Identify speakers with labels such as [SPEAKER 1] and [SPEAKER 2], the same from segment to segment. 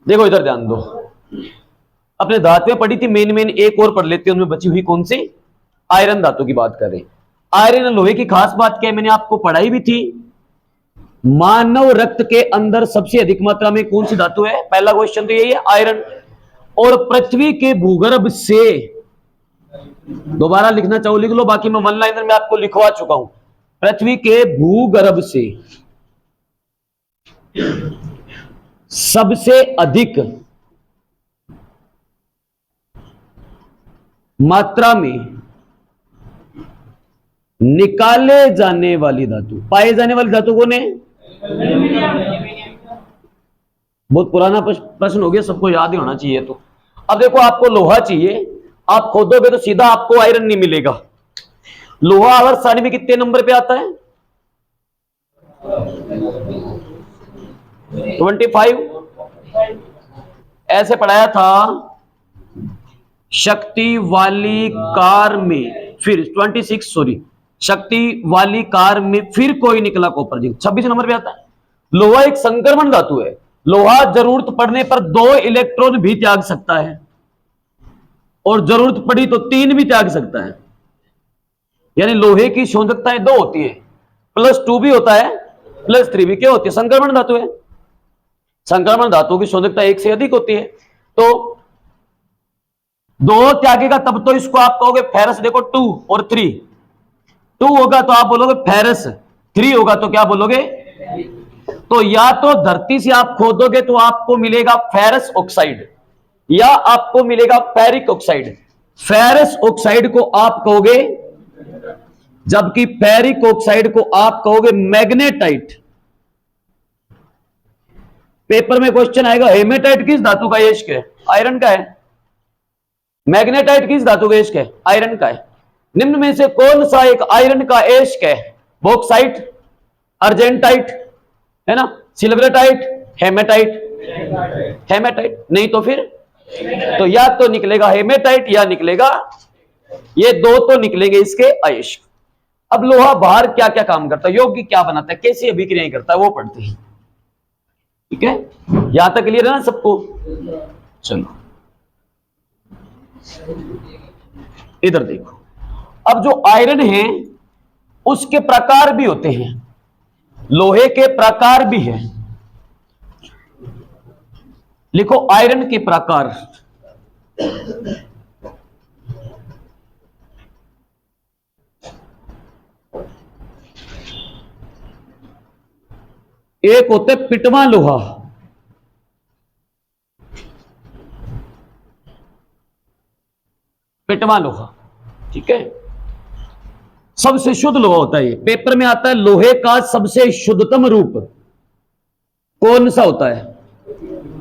[SPEAKER 1] देखो इधर ध्यान दो, अपने धातुएं पढ़ी थी, मेन एक और पढ़ लेते हैं, उनमें बची हुई कौन सी, आयरन धातु की बात कर रहे हैं। आयरन और लोहे की खास बात क्या है, मैंने आपको पढ़ाई भी थी। मानव रक्त के अंदर सबसे अधिक मात्रा में कौन सी धातु है, पहला क्वेश्चन तो यही है, आयरन। और पृथ्वी के भूगर्भ से, दोबारा लिखना चाहो लिख लो, बाकी मैं वन लाइनर में आपको लिखवा चुका हूं। पृथ्वी के भूगर्भ से सबसे अधिक मात्रा में निकाले जाने वाली धातु, पाए जाने वाली धातु कौन है, बहुत पुराना प्रश्न हो गया, सबको याद ही होना चाहिए। तो अब देखो, आपको लोहा चाहिए, आप खोदोगे तो सीधा आपको आयरन नहीं मिलेगा। लोहा आवर्त सारणी में कितने नंबर पे आता है, 25। ऐसे पढ़ाया था शक्ति वाली कार में, फिर 26 सॉरी, शक्ति वाली कार में फिर कोई निकला कॉपर जिंक, 26 नंबर पे आता है। लोहा एक संक्रमण धातु है, लोहा जरूरत पड़ने पर 2 इलेक्ट्रॉन भी त्याग सकता है, और जरूरत पड़ी तो 3 भी त्याग सकता है। यानी लोहे की संयोजकताएं 2 होती है, +2 भी होता है, +3 भी। क्या होती है, संक्रमण धातु है। संक्रमण धातु की संयोजकता 1 से अधिक होती है, तो 2 त्यागेगा तब तो इसको आप कहोगे फेरस। देखो 2 और 3, 2 होगा तो आप बोलोगे फेरस, 3 होगा तो क्या बोलोगे। तो या तो धरती से आप खोदोगे तो आपको मिलेगा फेरस ऑक्साइड, या आपको मिलेगा फेरिक ऑक्साइड। फेरस ऑक्साइड को आप कहोगे, जबकि फेरिक ऑक्साइड को आप कहोगे मैग्नेटाइट। पेपर में क्वेश्चन आएगा, हेमेटाइट किस धातु का यश है, आयरन का है। मैग्नेटाइट किस धातु का यश है, आयरन का है। निम्न में से कौन सा एक आयरन का एशक है, बॉक्साइट, अर्जेंटाइट, है ना, सिल्वरेटाइट, हेमेटाइट। हेमेटाइट नहीं तो फिर, तो या तो निकलेगा हेमेटाइट या निकलेगा, ये 2 तो निकलेंगे इसके अयस्क। अब लोहा बाहर क्या क्या काम करता है, यौगिक क्या बनाता है, कैसी अभिक्रियाएं करता है, वो पढ़ते हैं। ठीक है, यहां तक क्लियर है ना सबको। चलो इधर देखो, अब जो आयरन है उसके प्रकार भी होते हैं, लोहे के प्रकार भी हैं। लिखो आयरन के प्रकार। एक होते पिटवा लोहा, पिटवा लोहा, ठीक है, सबसे शुद्ध लोहा होता है। ये पेपर में आता है, लोहे का सबसे शुद्धतम रूप कौन सा होता है,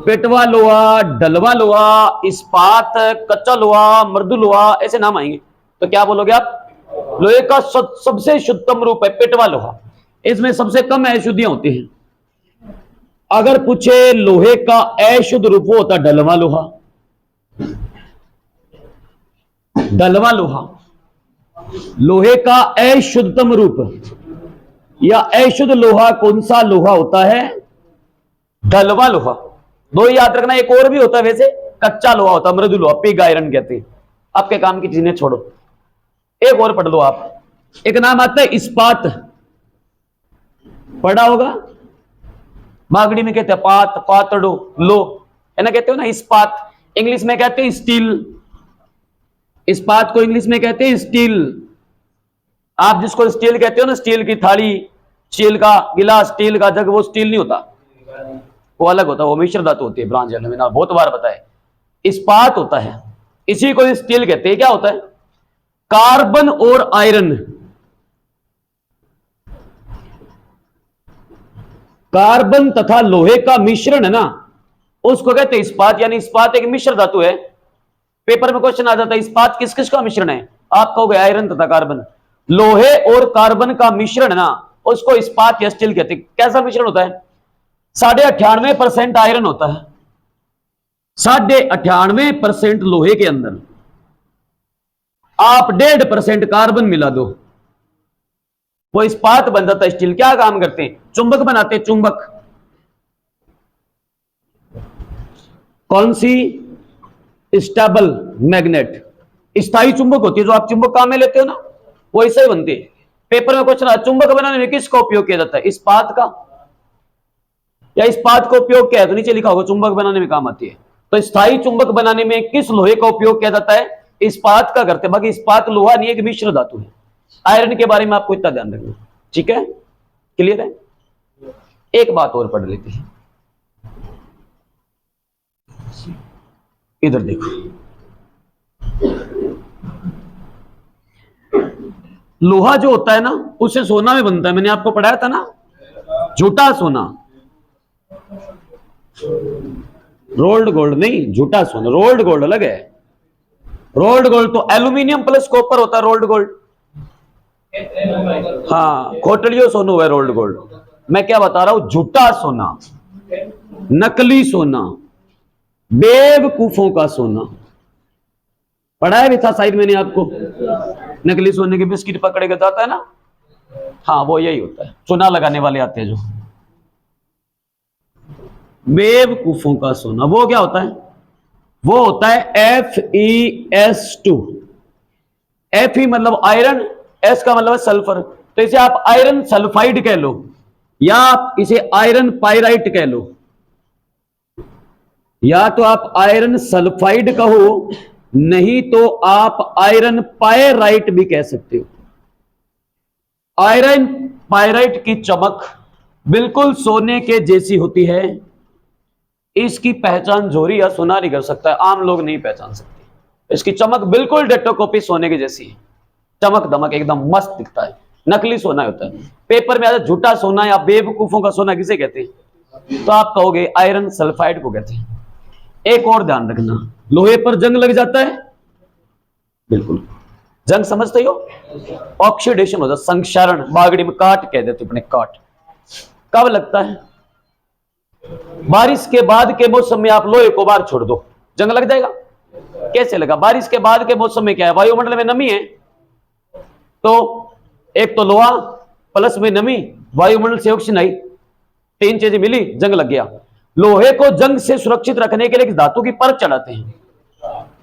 [SPEAKER 1] पिटवा लोहा, डलवा लोहा, इस्पात, कच्चा लोहा, मृदु लोहा, ऐसे नाम आएंगे। तो क्या बोलोगे आप, लोहे का सबसे शुद्धतम रूप है पिटवा लोहा, इसमें सबसे कम अशुद्धियां होती हैं। अगर पूछे लोहे का अशुद्ध रूप, वो होता है डलवा लोहा। डलवा लोहा लोहे का अशुद्धतम रूप, या अशुद्ध लोहा कौन सा लोहा होता है, डलवा लोहा। 2 याद रखना, एक और भी होता है वैसे, कच्चा लोहा होता है, मृदु लोहा, पिग आयरन कहते हैं। आपके काम की चीजें छोड़ो, एक और पढ़ लो आप। एक नाम आता है इस्पात, पढ़ा होगा, मागड़ी में कहते हैं पात, पातड़ो, लो, है ना, कहते हो ना इस्पात। इंग्लिश में कहते हैं स्टील, इस्पात को इंग्लिश में कहते हैं स्टील। आप जिसको स्टील कहते हो ना, स्टील की थाली, स्टील का गिलास, स्टील का जग, वो स्टील नहीं होता, वो अलग होता है, वो मिश्र धातु होती है। ब्रांच में ना बहुत बार बताए, इस्पात होता है, इसी को स्टील कहते हैं। क्या होता है, कार्बन और आयरन, कार्बन तथा लोहे का मिश्रण है ना, उसको कहते हैं इस्पात। यानी इस्पात एक मिश्र धातु है। पेपर में क्वेश्चन आ जाता है, इस्पात किस किस का मिश्रण है, आप कहोगे आयरन तथा कार्बन। लोहे और कार्बन का मिश्रण ना, उसको इस्पात या स्टील कहते हैं। कैसा मिश्रण होता है, 98.5% आयरन होता है, 98% लोहे के अंदर आप 1.5% कार्बन मिला दो, वो इस्पात बन जाता है स्टील। क्या काम करते हैं, चुंबक बनाते हैं, चुंबक। कौन सी? स्टेबल मैग्नेट, स्थायी चुंबक होती है, जो आप चुंबक काम में लेते हो ना, वो ऐसे ही बनती है। पेपर में क्वेश्चन आता है, चुंबक बनाने में किसका उपयोग किया जाता है? इस्पात का, या इस्पात का उपयोग क्या है? तो नीचे लिखा होगा चुंबक बनाने में काम आती है। तो स्थायी चुंबक बनाने में किस लोहे का उपयोग किया जाता है? इस्पात का करते हैं। बाकी इस्पात लोहा नहीं, एक मिश्र धातु है। आयरन के बारे में आपको इतना ध्यान रखना, ठीक है? क्लियर है? एक बात और पढ़ लेते हैं, इधर देखो, लोहा जो होता है ना, उससे सोना में बनता है। मैंने आपको पढ़ाया था ना, झूठा सोना, रोल्ड गोल्ड नहीं, झूठा सोना। रोल्ड गोल्ड अलग है। रोल्ड गोल्ड तो एल्यूमिनियम प्लस कॉपर होता है रोल्ड गोल्ड। हाँ, खोटड़ियों सोना है रोल्ड गोल्ड। मैं क्या बता रहा हूं? झूठा सोना, नकली सोना, बेवकूफों का सोना। पढ़ाया भी था शायद मैंने आपको, नकली सोने के बिस्किट पकड़े जाता है ना, हाँ वो यही होता है। चुना लगाने वाले आते हैं जो, बेवकूफों का सोना। वो क्या होता है? वो होता है FeS2। Fe मतलब आयरन, S का मतलब है सल्फर। तो इसे आप आयरन सल्फाइड कह लो, या आप इसे आयरन पायराइट कह लो, या तो आप आयरन सल्फाइड कहो, नहीं तो आप आयरन पायराइट भी कह सकते हो। आयरन पायराइट की चमक बिल्कुल सोने के जैसी होती है। इसकी पहचान जोरी या सुनारी कर सकता है, आम लोग नहीं पहचान सकते। इसकी चमक बिल्कुल डेटोकॉपी सोने की जैसी है, चमक दमक एकदम मस्त दिखता है। नकली सोना होता है। पेपर में आता झूठा सोना या बेवकूफों का सोना किसे कहते हैं? तो आप कहोगे आयरन सल्फाइड को कहते हैं। एक और ध्यान रखना, लोहे पर जंग लग जाता है, बिल्कुल जंग समझते हो, ऑक्सीडेशन होता है, संक्षारण, बागड़ी में काट कह देते अपने, काट। कब लगता है? बारिश के बाद के मौसम में आप लोहे को बाहर छोड़ दो, जंग लग जाएगा। कैसे लगा? बारिश के बाद के मौसम में क्या है? वायुमंडल में नमी है, तो एक तो लोहा प्लस में नमी, वायुमंडल से ऑक्सीजन आई, तीन चीजें मिली, जंग लग गया। लोहे को जंग से सुरक्षित रखने के लिए धातु की परत चढ़ाते हैं,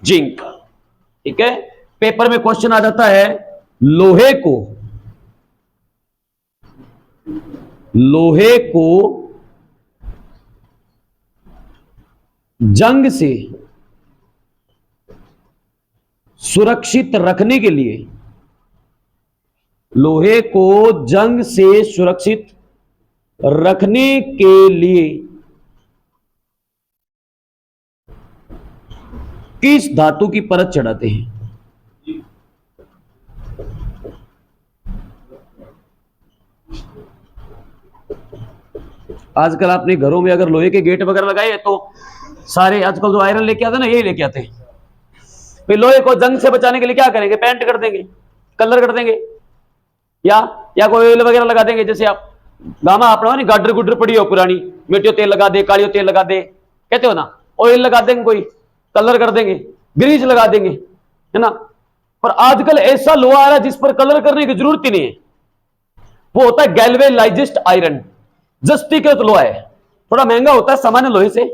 [SPEAKER 1] जिंक, ठीक है? पेपर में क्वेश्चन आ जाता है, लोहे को जंग से सुरक्षित रखने के लिए, लोहे को जंग से सुरक्षित रखने के लिए किस धातु की परत चढ़ाते हैं? आजकल आपने घरों में अगर लोहे के गेट वगैरह लगाए हैं, तो सारे आजकल जो आयरन लेके आते हैं ना, यही लेके आते हैं। फिर लोहे को जंग से बचाने के लिए क्या करेंगे? पेंट कर देंगे, कलर कर देंगे, या कोई ऑयल वगैरह लगा देंगे। जैसे आप गामा अपना नहीं, गाडर गुडर पड़ी हो पुरानी, मिट्टियों तेल लगा दे, कालियों तेल लगा दे, कहते हो ना, ऑयल लगा देंगे, कोई कलर कर देंगे, ग्रीस लगा देंगे, है ना। पर आजकल ऐसा लोहा आ रहा है जिस पर कलर करने की जरूरत ही नहीं है। वो होता है गैल्वेनाइज्ड आयरन, जस्तीकृत लोहा है। थोड़ा महंगा होता है सामान्य लोहे से,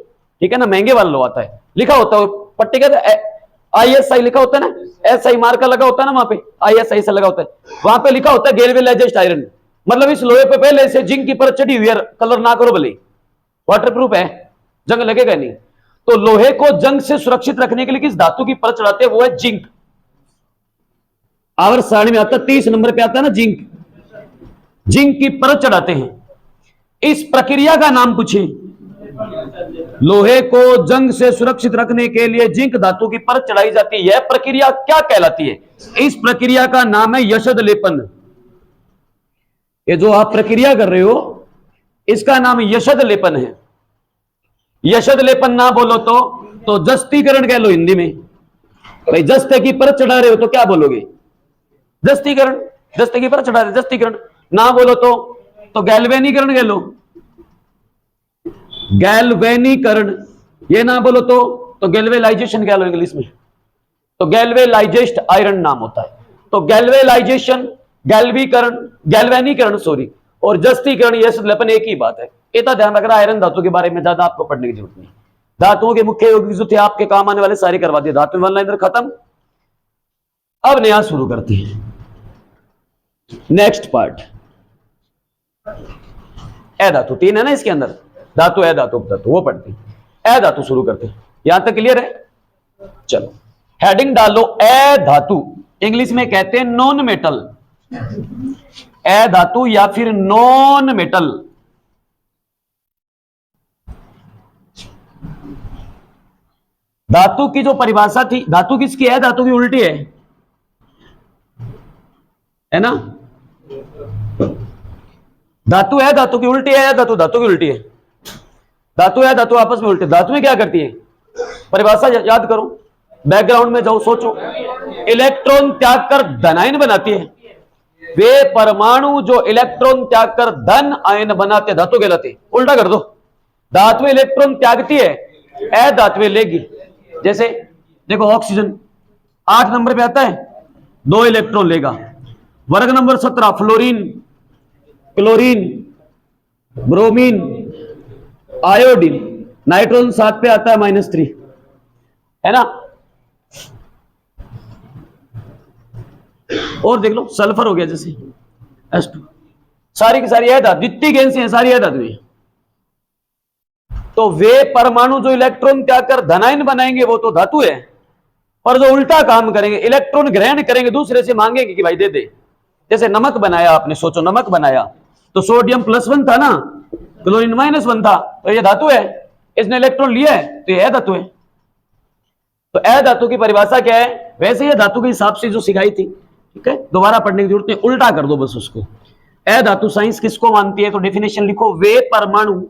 [SPEAKER 1] ठीक है ना, महंगे वाला लोहा आता है। लिखा होता है पट्टी का ISI लिखा होता है ना, SI मार्का लगा होता है ना, वहां पे ISI से लगा होता है, वहां पे लिखा होता है गैल्वेनाइज्ड आयरन। मतलब इस लोहे पे पहले से जिंक की परत चढ़ी हुई है, कलर ना करो भले, वाटरप्रूफ है, जंग लगेगा नहीं। तो लोहे को जंग से सुरक्षित रखने के लिए किस धातु की परत चढ़ाते हैं? वो है जिंक। आवर्त सारणी में आता है 30 नंबर पे आता है ना, जिंक, जिंक की परत चढ़ाते हैं। इस प्रक्रिया का नाम पूछे, लोहे को जंग से सुरक्षित रखने के लिए जिंक धातु की परत चढ़ाई जाती है। यह प्रक्रिया क्या कहलाती है? इस प्रक्रिया का नाम है यशद लेपन। ये जो आप प्रक्रिया कर रहे हो, इसका नाम यशद लेपन है। यशद लेपन ना बोलो तो जस्तीकरण कह लो हिंदी में। भाई जस्ते की परत चढ़ा रहे हो तो क्या बोलोगे? जस्तीकरण, जस्ते की परत चढ़ा रहे, जस्तीकरण। ना बोलो तो गैल्वेनीकरण कह लो, गैल्वेनीकरण। ये ना बोलो तो गैल्वेलाइजेशन कह लो इंग्लिश में। तो गैल्वेलाइज्ड आयरन नाम होता है। तो गैल्वेलाइजेशन, गैल्वीकरण, गैल्वेनीकरण सॉरी, और जस्तीकरण, यह लेपन एक ही बात है। इतना ध्यान रखना, आयरन धातु के बारे में ज्यादा आपको पढ़ने की जरूरत नहीं। धातुओं के मुख्य यौगिक जो थे आपके काम आने वाले सारे करवा दिए। धातु वन लाइनर खत्म। अब नया शुरू करते हैं, नेक्स्ट पार्ट। ए धातु 3 है ना इसके अंदर, धातु ए धातु उपधातु, वो पढ़ते हैं। ए धातु शुरू करते हैं, यहां तक क्लियर है? चलो हेडिंग डालो, ए धातु इंग्लिश में कहते हैं नॉन मेटल। ए धातु या फिर नॉन मेटल। धातु की जो परिभाषा थी, धातु किसकी है? धातु की उल्टी है ना? धातु है धातु की उल्टी है, धातु धातु की उल्टी है। धातु है धातु आपस में उल्टी। धातु में क्या करती है? परिभाषा याद करो, बैकग्राउंड में जाओ, सोचो। इलेक्ट्रॉन त्याग कर धन आयन बनाती है। वे परमाणु जो इलेक्ट्रॉन त्याग कर धन आयन बनाते धातु कहलाते। उल्टा कर दो, धातु इलेक्ट्रॉन त्यागती है, ए धातु लेगी। जैसे देखो ऑक्सीजन 8 नंबर पे आता है, 2 इलेक्ट्रॉन लेगा। वर्ग number 17 fluorine, chlorine, bromine, iodine, nitrogen 7 पे आता है -3, है ना? और देख लो सल्फर हो गया जैसे H2, सारी की सारी है धातु, जितनी गैसें हैं सारी है धातु है। तो वे परमाणु जो इलेक्ट्रॉन त्याग कर धनायन बनाएंगे वो तो धातु है, और जो उल्टा काम करेंगे, इलेक्ट्रॉन ग्रहण करेंगे, दूसरे से मांगेंगे कि भाई दे दे। जैसे नमक बनाया आपने, सोचो नमक बनाया तो सोडियम +1 था ना, क्लोरीन -1 था, तो ये धातु है। इसने इलेक्ट्रॉन लिया है तो ये धातु है। तो ए धातु की परिभाषा क्या है? वैसे ये धातु के हिसाब से जो सिखाई थी, ठीक है, दोबारा पढ़ने की जरूरत नहीं, उल्टा कर दो बस उसको। ए धातु साइंस किसको मानती है? तो डेफिनेशन लिखो, वे परमाणु।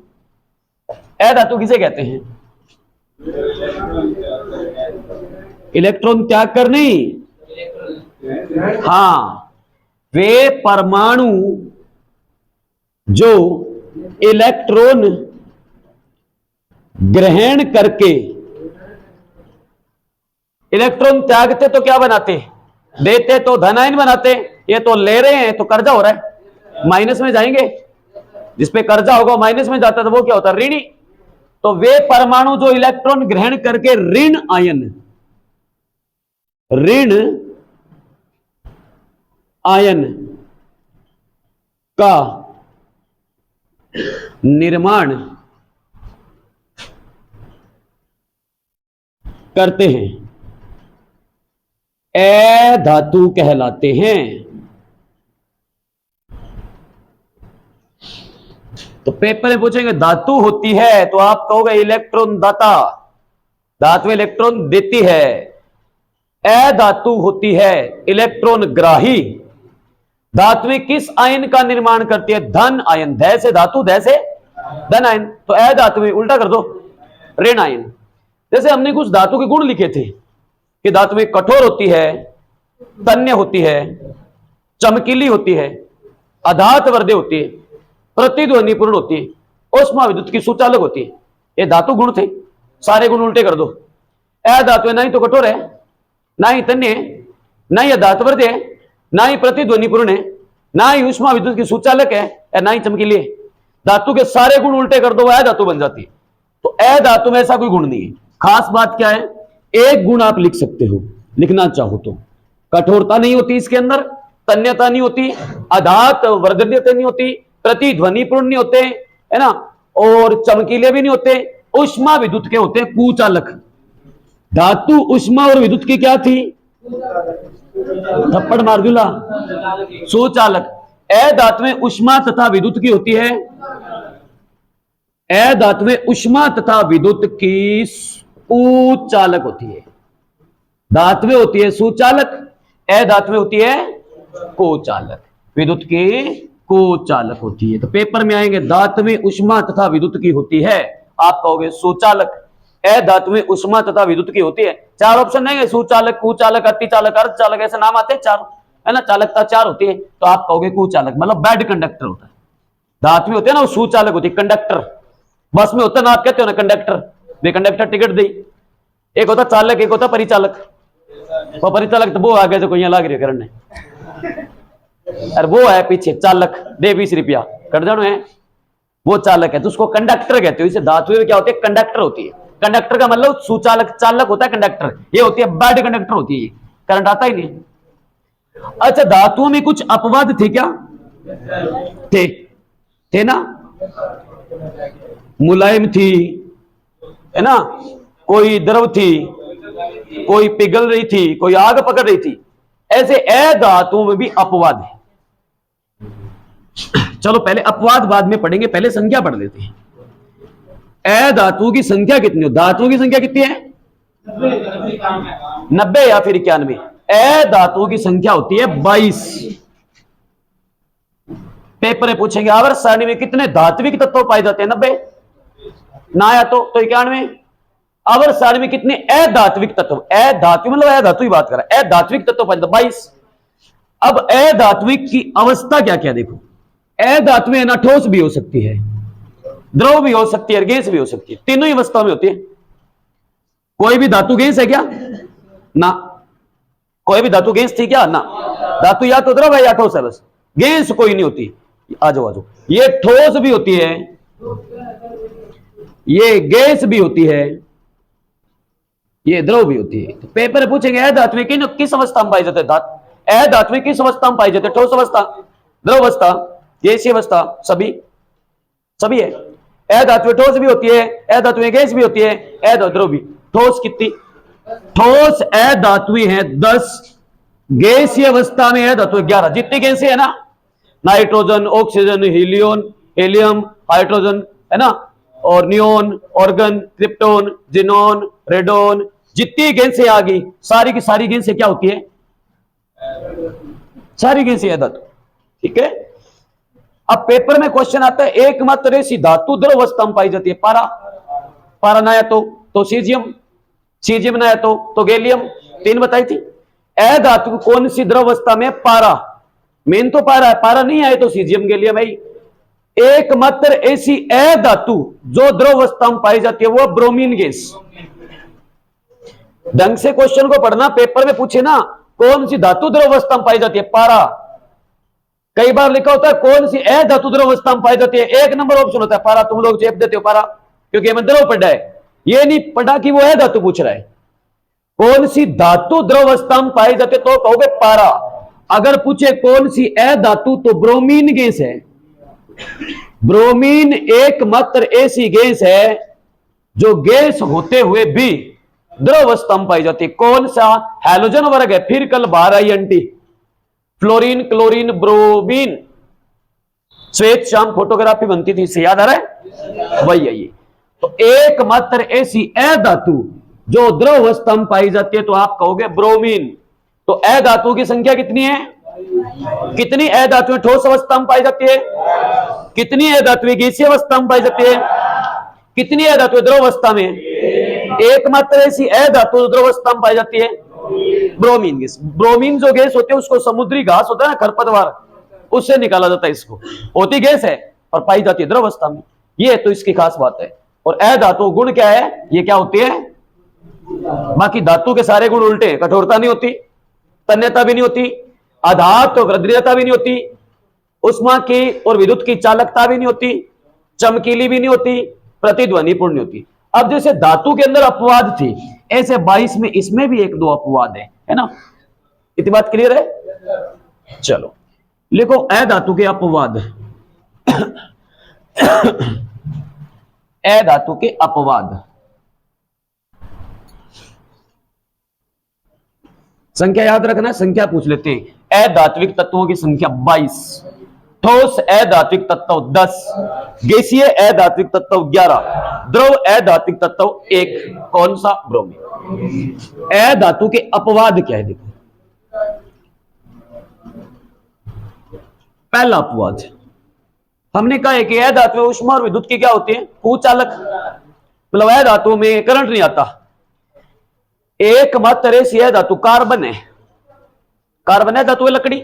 [SPEAKER 1] ए धातु किसे कहते हैं? इलेक्ट्रॉन त्याग कर नहीं, हाँ, वे परमाणु जो इलेक्ट्रॉन ग्रहण करके, इलेक्ट्रॉन त्यागते तो क्या बनाते? देते तो धनायन बनाते। ये तो ले रहे हैं तो कर्जा हो रहा है, माइनस में जाएंगे। जिसपे कर्जा होगा माइनस में जाता तो वो क्या होता? ऋणी। तो वे परमाणु जो इलेक्ट्रॉन ग्रहण करके ऋण आयन का निर्माण करते हैं, ए धातु कहलाते हैं। तो पेपर में पूछेंगे धातु होती है तो आप कहोगे इलेक्ट्रॉन दाता, धातु इलेक्ट्रॉन देती है। ए धातु होती है इलेक्ट्रॉन ग्राही। धातु किस आयन का निर्माण करती है? धन आयन। ध से धातु, ध से धन आयन। तो ए धातु में उल्टा कर दो, ऋण आयन। जैसे हमने कुछ धातु के गुण लिखे थे कि धातु में कठोर होती है, तन्य होती है, चमकीली होती है, अधात वर्ध्य होती है, प्रतिध्वनिपूर्ण होती है, ऊष्मा विद्युत की सुचालक होती है। ये धातु गुण थे, सारे गुण उल्टे कर दो। ए धातु है, ना ही तो कठोर है, ना ही तन्य है, ना ही अधात वर्ध्य है, ना ही प्रतिध्वनिपूर्ण है, ना ही ऊष्मा विद्युत की सुचालक है, ना ही चमकीली है। धातु के सारे गुण उल्टे कर दो, वह धातु बन जाती है। तो ए धातु में ऐसा कोई गुण नहीं है। खास बात क्या है? एक गुण आप लिख सकते हो, लिखना चाहो तो। कठोरता नहीं होती इसके अंदर, तन्यता नहीं होती, अधात वर्ध्यता नहीं होती, प्रतिध्वनिपूर्ण नहीं होते, है ना, और चमकीले भी नहीं होते, ऊष्मा विद्युत के होते हैं, कुचालक। धातु ऊष्मा और विद्युत की क्या थी? थप्पड़ मार दूला, सुचालक। ए धातु में ऊष्मा तथा विद्युत की होती है, ए धातु में ऊष्मा तथा विद्युत की कुचालक होती है। धातु में होती है सुचालक, ए धातु में होती है कुचालक, विद्युत की कुचालक होती है। तो पेपर में आएंगे धातु में ऊष्मा तथा विद्युत की होती है, आप कहोगे सुचालक। ए धातु में ऊष्मा तथा विद्युत की होती है। 4 ऑप्शन देंगे, सुचालक, कुचालक, अतिचालक, अर्धचालक, ऐसे नाम आते हैं 4, है ना। चालकता 4 होती है, तो आप कहोगे कुचालक, मतलब बैड कंडक्टर होता है। धातु में होते हैं ना, वो सुचालक होती है, कंडक्टर। बस में होता है ना, आप कहते हो ना कंडक्टर, वे कंडक्टर टिकट दे। एक होता चालक, एक होता परिचालक। वो परिचालक तो वो आगे जो कोई लाग रही है करने, अरे वो है पीछे चालक, दे 20 रुपया कट जानो है, वो चालक है, तो उसको कंडक्टर कहते हो। इसे धातु में क्या होती है? कंडक्टर होती है। कंडक्टर का मतलब सुचालक, चालक होता है कंडक्टर, ये होती है बैड कंडक्टर होती है, करंट आता ही नहीं। अच्छा, धातुओं में कुछ अपवाद थे क्या? थे ना, मुलायम थी, है ना, कोई द्रव थी, कोई पिघल रही थी, कोई आग पकड़ रही थी। ऐसे अधातुओं में भी अपवाद है। चलो पहले अपवाद बाद में पढ़ेंगे, पहले संख्या पढ़ लेते हैं। अधातुओं की संख्या कितनी हो? धातुओं की संख्या कितनी है? 90 या फिर 91। अधातुओं की संख्या होती है 22। पेपर में पूछेंगे आवर्त सारणी में कितने धात्विक तत्व पाए जाते हैं? 90 ना आया तो 91। आवर्त सारणी में कितने अधात्विक तत्व? अधात्विक मतलब अधातु की बात कर रहा है, अधात्विक तत्व पाए जाते 22। अब अधात्विक की अवस्था क्या क्या देखो। अधातु है ना, ठोस भी हो सकती है, द्रव भी हो सकती है, गैस भी हो सकती है, तीनों ही अवस्था में होती है। कोई भी धातु गैस है क्या? ना। कोई भी धातु गैस थी क्या? ना। धातु या तो द्रव है या ठोस है, बस गैस कोई नहीं होती। आ जाओ आ जाओ, ये ठोस भी होती है, ये गैस भी होती है, ये द्रव भी होती है। तो पेपर पूछेंगे अधात्विक किस अवस्था में पाई जाते हैं? अधात्विक किस अवस्था में पाई जाते हैं? ठोस अवस्था, द्रव अवस्था, गैसीय अवस्था, सभी सभी है। अधातु ठोस भी होती है, अधातु गैस भी होती है, अधातु भी। ठोस कितनी? ठोस अधातु है 10, गैसीय अवस्था में अधातु 11। जितनी गैसें है ना, नाइट्रोजन, ऑक्सीजन, हीलियम, हाइड्रोजन, है ना, और neon, organ, krypton, xenon, radon, जितनी गैसें आ गई सारी की सारी गैसें क्या होती है? सारी गैसें अधातु। ठीक है। अब पेपर में क्वेश्चन आता है एकमात्र ऐसी धातु द्रव अवस्था में पाई जाती है पारा। पारा ना आया तो सीजियम ना आया तो गैलियम। 3 बताई थी। अधातु कौन सी द्रव अवस्था में? पारा। मेन तो पारा है, पारा नहीं आए तो सीजियम, गैलियम है। एकमात्र ऐसी अधातु जो द्रव अवस्था में पाई जाती है वो ब्रोमीन गैस। ढंग से क्वेश्चन को पढ़ना, पेपर में पूछे ना कौन सी धातु द्रव अवस्था में पाई जाती है? पारा। कई बार लिखा होता है कौन सी अधातु द्रव अवस्था में पाई जाती है, 1 नंबर ऑप्शन होता है पारा। तुम लोग चेप देते हो पारा, क्योंकि हमें द्रव पढ़ा है, ये नहीं पढ़ा कि वो अधातु पूछ रहा है। कौन सी धातु द्रव अवस्था में पाई जाती है तो कहोगे पारा। अगर पूछे कौन सी अधातु तो ब्रोमीन गैस है। ब्रोमीन एकमात्र ऐसी गैस है जो गैस होते हुए भी द्रव अवस्था में पाई जाती है। कौन सा? हैलोजन वर्ग है। फिर कल बाहर आई एंटी, फ्लोरीन, क्लोरीन, ब्रोमीन, श्वेत श्याम फोटोग्राफी बनती थी, इससे याद आ रहा है? वही है ये। तो एकमात्र ऐसी अधातु जो द्रव अवस्था में पाई जाती है तो आप कहोगे ब्रोमीन। तो अधातु की संख्या कितनी है? कितनी अधातु ठोस अवस्था में पाई जाती है? कितनी अधातु गैसीय अवस्था में पाई जाती है? कितनी अधातु द्रव अवस्था में? एकमात्र ऐसी अधातु द्रव अवस्था में पाई जाती है ब्रोमीन गैस। ब्रोमीन जो गैस होती है उसको समुद्री घास होता है ना, खरपतवार, उससे निकाला जाता है। इसको होती गैस है और पाई जाती है द्रव अवस्था में। ये तो इसकी खास बात है। और अधातु गुण क्या है? ये क्या होती है? बाकी धातु के सारे गुण उल्टे, कठोरता नहीं होती, तन्यता भी नहीं होती, आधात और गद्रियता भी नहीं होती, उष्मा की और विद्युत की चालकता भी नहीं होती, चमकीली भी नहीं होती, प्रतिध्वनि पूर्ण नहीं होती। अब जैसे धातु के अंदर अपवाद थी, ऐसे 22 में इसमें भी 1-2 अपवाद है ना। इतनी बात क्लियर है? चलो लिखो अधातु के अपवाद। अधातु के अपवाद। संख्या याद रखना, संख्या पूछ लेते हैं। अधात्विक तत्वों की संख्या 22, ठोस अधात्विक तत्व 10, गैसीय अधात्विक तत्व 11, द्रव अधात्विक तत्व 1। कौन सा? ब्रोमीन। अधातु के अपवाद क्या है देखो। पहला अपवाद हमने कहा है कि अधातु उष्मा और विद्युत की क्या होती है? कुचालक। मतलब अधातु में करंट नहीं आता। एकमात्र ऐसी धातु कार्बन है। कार्बन है धातु है, लकड़ी,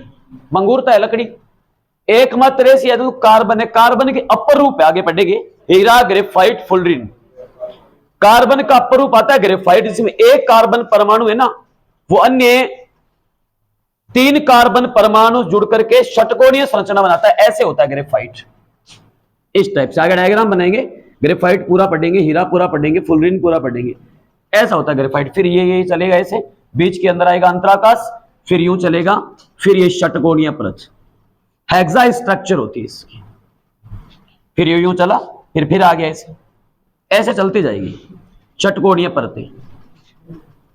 [SPEAKER 1] मंगूरता है लकड़ी। एकमात्र ऐसी धातु कार्बन है। कार्बन के अपर रूप है, आगे पढ़ेंगे, हीरा, ग्रेफाइट, फुलरिन। कार्बन का अपर रूप आता है ग्रेफाइट, जिसमें एक कार्बन परमाणु है ना, वो अन्य 3 कार्बन परमाणु जुड़ करके षटकोणीय संरचना बनाता है। ऐसे होता है ग्रेफाइट। इस टाइप से आगे डायग्राम बनाएंगे। ग्रेफाइट पूरा पढ़ेंगे, हीरा पूरा पढ़ेंगे, फुलरिन पूरा पढ़ेंगे, ऐसा होता है ग्रेफाइट। फिर ये चलेगा ऐसे, बीच के अंदर आएगा अंतराकाश, फिर यूं चलेगा, फिर ये षटकोणीय परत, हेक्सा स्ट्रक्चर होती है इसकी, फिर यूं चला, फिर आ गया ऐसे, ऐसे चलती जाएगी षटकोणीय परतें।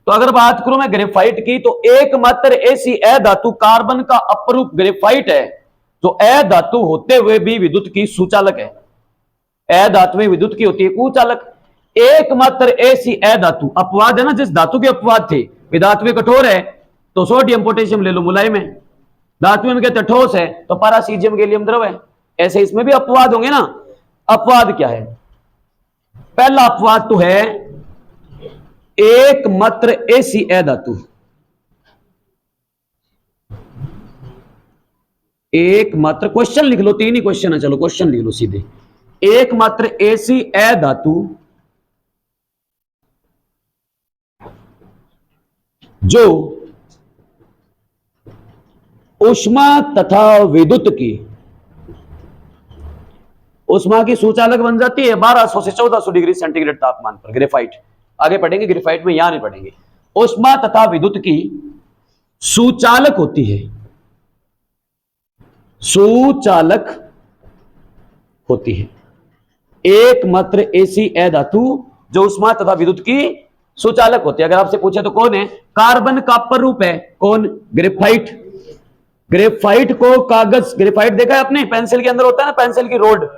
[SPEAKER 1] तो अगर बात करूं मैं ग्रेफाइट की, तो एकमात्र ऐसी अधातु कार्बन का अपरूप ग्रेफाइट है जो अधातु होते हुए भी विद्युत की सुचालक है। अधातु में विद्युत की होती है कुचालक। एकमात्र ऐसी अधातु, अपवाद है ना, जिस धातु के अपवाद थे, वे धातु में कठोर है तो सोडियम पोटेशियम ले लो मुलायम है, धातु में कहते ठोस है तो पारासीजियम गैलियम द्रव है। ऐसे इसमें भी अपवाद होंगे ना। अपवाद क्या है? पहला अपवाद तो है एकमात्र ऐसी अधातु, एकमात्र, क्वेश्चन लिख लो, 3 ही क्वेश्चन है, चलो क्वेश्चन लिख लो सीधे। एकमात्र ऐसी अधातु जो ऊष्मा तथा विद्युत की, ऊष्मा की सुचालक बन जाती है 1200 से 1400 डिग्री सेंटीग्रेड तापमान पर, ग्रेफाइट। आगे पढ़ेंगे ग्रेफाइट में, यहां नहीं पढ़ेंगे। ऊष्मा तथा विद्युत की सुचालक होती है, सुचालक होती है। एकमात्र ऐसी अधातु जो ऊष्मा तथा विद्युत की सुचालक होती है। अगर आपसे पूछे तो कौन है? कार्बन का पररूप है। कौन? ग्रेफाइट। ग्रेफाइट को कागज, ग्रेफाइट देखा है आपने, पेंसिल के अंदर होता है ना, पेंसिल की रोड